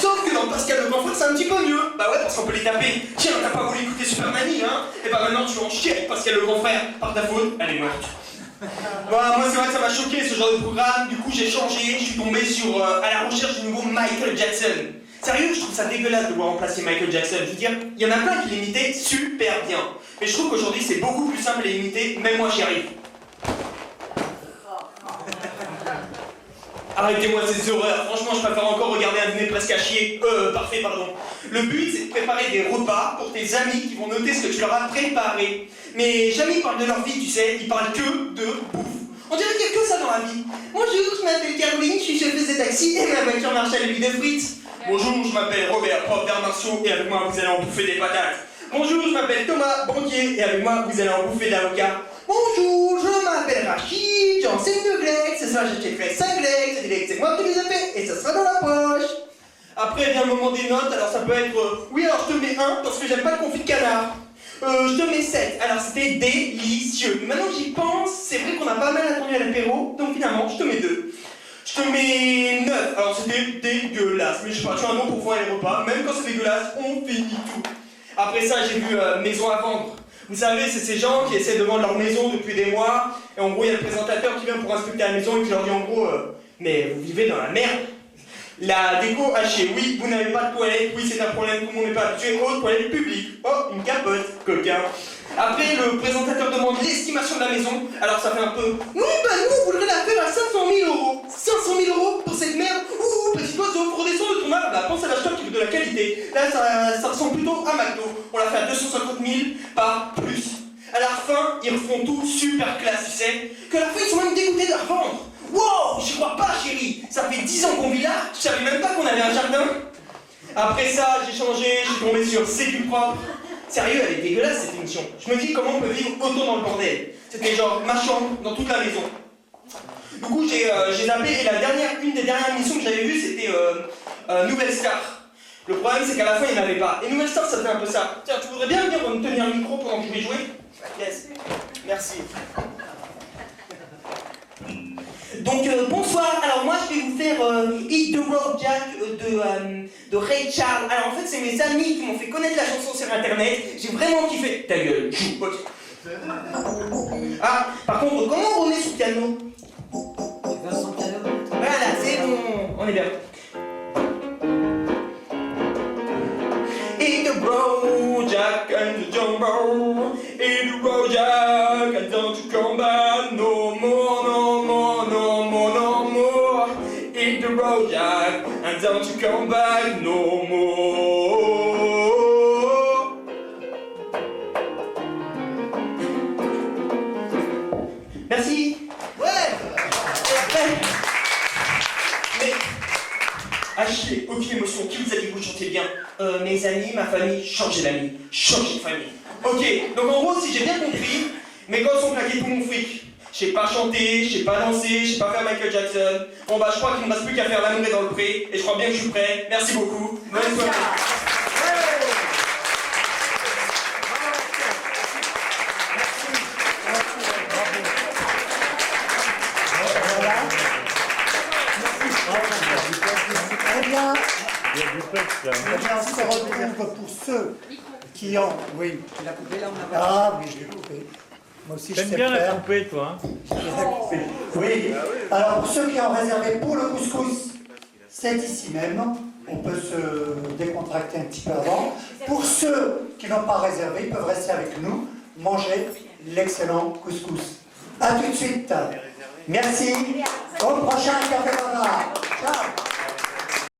Sauf que dans Pascal le grand frère c'est un petit peu mieux. Bah ouais, parce qu'on peut les taper. Tiens, t'as pas voulu écouter Super Nanny, hein? Et bah maintenant tu vas en chier avec Pascal le grand frère. Par ta faute, elle est morte. Bon, moi c'est vrai que ça m'a choqué ce genre de programme, du coup j'ai changé, je suis tombé sur à la recherche du nouveau Michael Jackson. Sérieux, je trouve ça dégueulasse de voir remplacer Michael Jackson. Je veux dire, il y en a plein qui l'imitaient super bien. Mais je trouve qu'aujourd'hui c'est beaucoup plus simple à imiter, même moi j'y arrive. Arrêtez-moi ces horreurs, franchement je préfère encore regarder un dîner presque à chier. Parfait, pardon. Le but c'est de préparer des repas pour tes amis qui vont noter ce que tu leur as préparé. Mais jamais ils parlent de leur vie, tu sais, ils parlent que de bouffe. On dirait qu'il n'y a que ça dans la vie. Bonjour, je m'appelle Caroline, je suis chauffeuse de taxi et ma voiture marche à l'huile de frites. Bonjour, je m'appelle Robert, prof d'arts martiaux et avec moi vous allez en bouffer des patates. Bonjour, je m'appelle Thomas, banquier et avec moi vous allez en bouffer de l'avocat. Bonjour, je m'appelle Rachid, j'enseigne le grec, ce soir j'achèterai 5 grecs, c'est moi qui les ai fait et ça sera dans la poche. Après vient le moment des notes, alors ça peut être oui alors je te mets 1 parce que j'aime pas le confit de canard. Je te mets 7, alors c'était délicieux. Mais maintenant que j'y pense, c'est vrai qu'on a pas mal attendu à l'apéro, donc finalement je te mets 2. Je te mets 9, alors c'était dégueulasse, mais je sais pas, tu as un nom pour faire les repas, même quand c'est dégueulasse, on finit tout. Après ça j'ai vu Maison à vendre. Vous savez, c'est ces gens qui essaient de vendre leur maison depuis des mois, et en gros il y a le présentateur qui vient pour inspecter la maison et qui leur dit en gros mais vous vivez dans la merde. La déco hachée, oui, vous n'avez pas de toilette, oui c'est un problème, tout le monde n'est pas habitué aux toilettes publiques. Oh, une capote, coquin. Après, le présentateur demande l'estimation de la maison, alors ça fait un peu oui, bah nous, on voudrait la faire à 500 000 €. 500 000 € pour cette merde? Ouh, petit oiseau, redescends de ton arbre, là, pense à l'acheteur qui veut de la qualité. Là, ça ressemble plutôt à McDo. On l'a fait à 250 000, pas plus. À la fin, ils refont tout super classe, tu sais. Que à la fin, ils sont même dégoûtés de la revendre. Wow, j'y crois pas, chérie. Ça fait 10 ans qu'on vit là, je savais même pas qu'on avait un jardin. Après ça, j'ai changé, je suis tombé sur C'est du propre. Sérieux, elle est dégueulasse cette émission. Je me dis comment on peut vivre autant dans le bordel. C'était genre ma chambre dans toute la maison. Du coup, j'ai zappé et une des dernières émissions que j'avais vues, c'était Nouvelle Star. Le problème, c'est qu'à la fin, il n'y en avait pas. Et Nouvelle Star, ça fait un peu ça. Tiens, tu voudrais bien venir me tenir le micro pendant que je vais jouer? Yes. Merci. Donc bonsoir, alors moi je vais vous faire Hit the Road Jack de Ray Charles. Alors en fait c'est mes amis qui m'ont fait connaître la chanson sur internet, j'ai vraiment kiffé. Ta gueule, joue, ok. Ah, par contre, comment on remet sur piano? Tu veux son piano? Voilà, c'est bon, on est bien. Hit the road Jack and the jumbo. Hit the road Jack and don't you come back no more, no more, no more, no more. Hit the road Jack and don't you come back no more. Merci. Ouais. Et après, mes amis, ma famille, changer d'amis, changer de famille. Ok, donc en gros, si j'ai bien compris, mes gosses ont claqué tout mon fric. Je sais pas chanter, je sais pas danser, je sais pas faire Michael Jackson. Bon bah je crois qu'il me reste plus qu'à faire l'amour dans le pré, et je crois bien que je suis prêt. Merci beaucoup. Bonne soirée. Eh bien, on se retrouve pour ceux qui ont... Oui. Tu l'as coupé là, on a Ah oui, je l'ai coupé. Moi aussi, je sais T'aimes bien la faire. couper, toi, hein? Oui. Alors, pour ceux qui ont réservé pour le couscous, c'est ici même. On peut se décontracter un petit peu avant. Pour ceux qui n'ont pas réservé, ils peuvent rester avec nous, manger l'excellent couscous. A tout de suite. Merci. Au prochain Café Bavard. Ciao.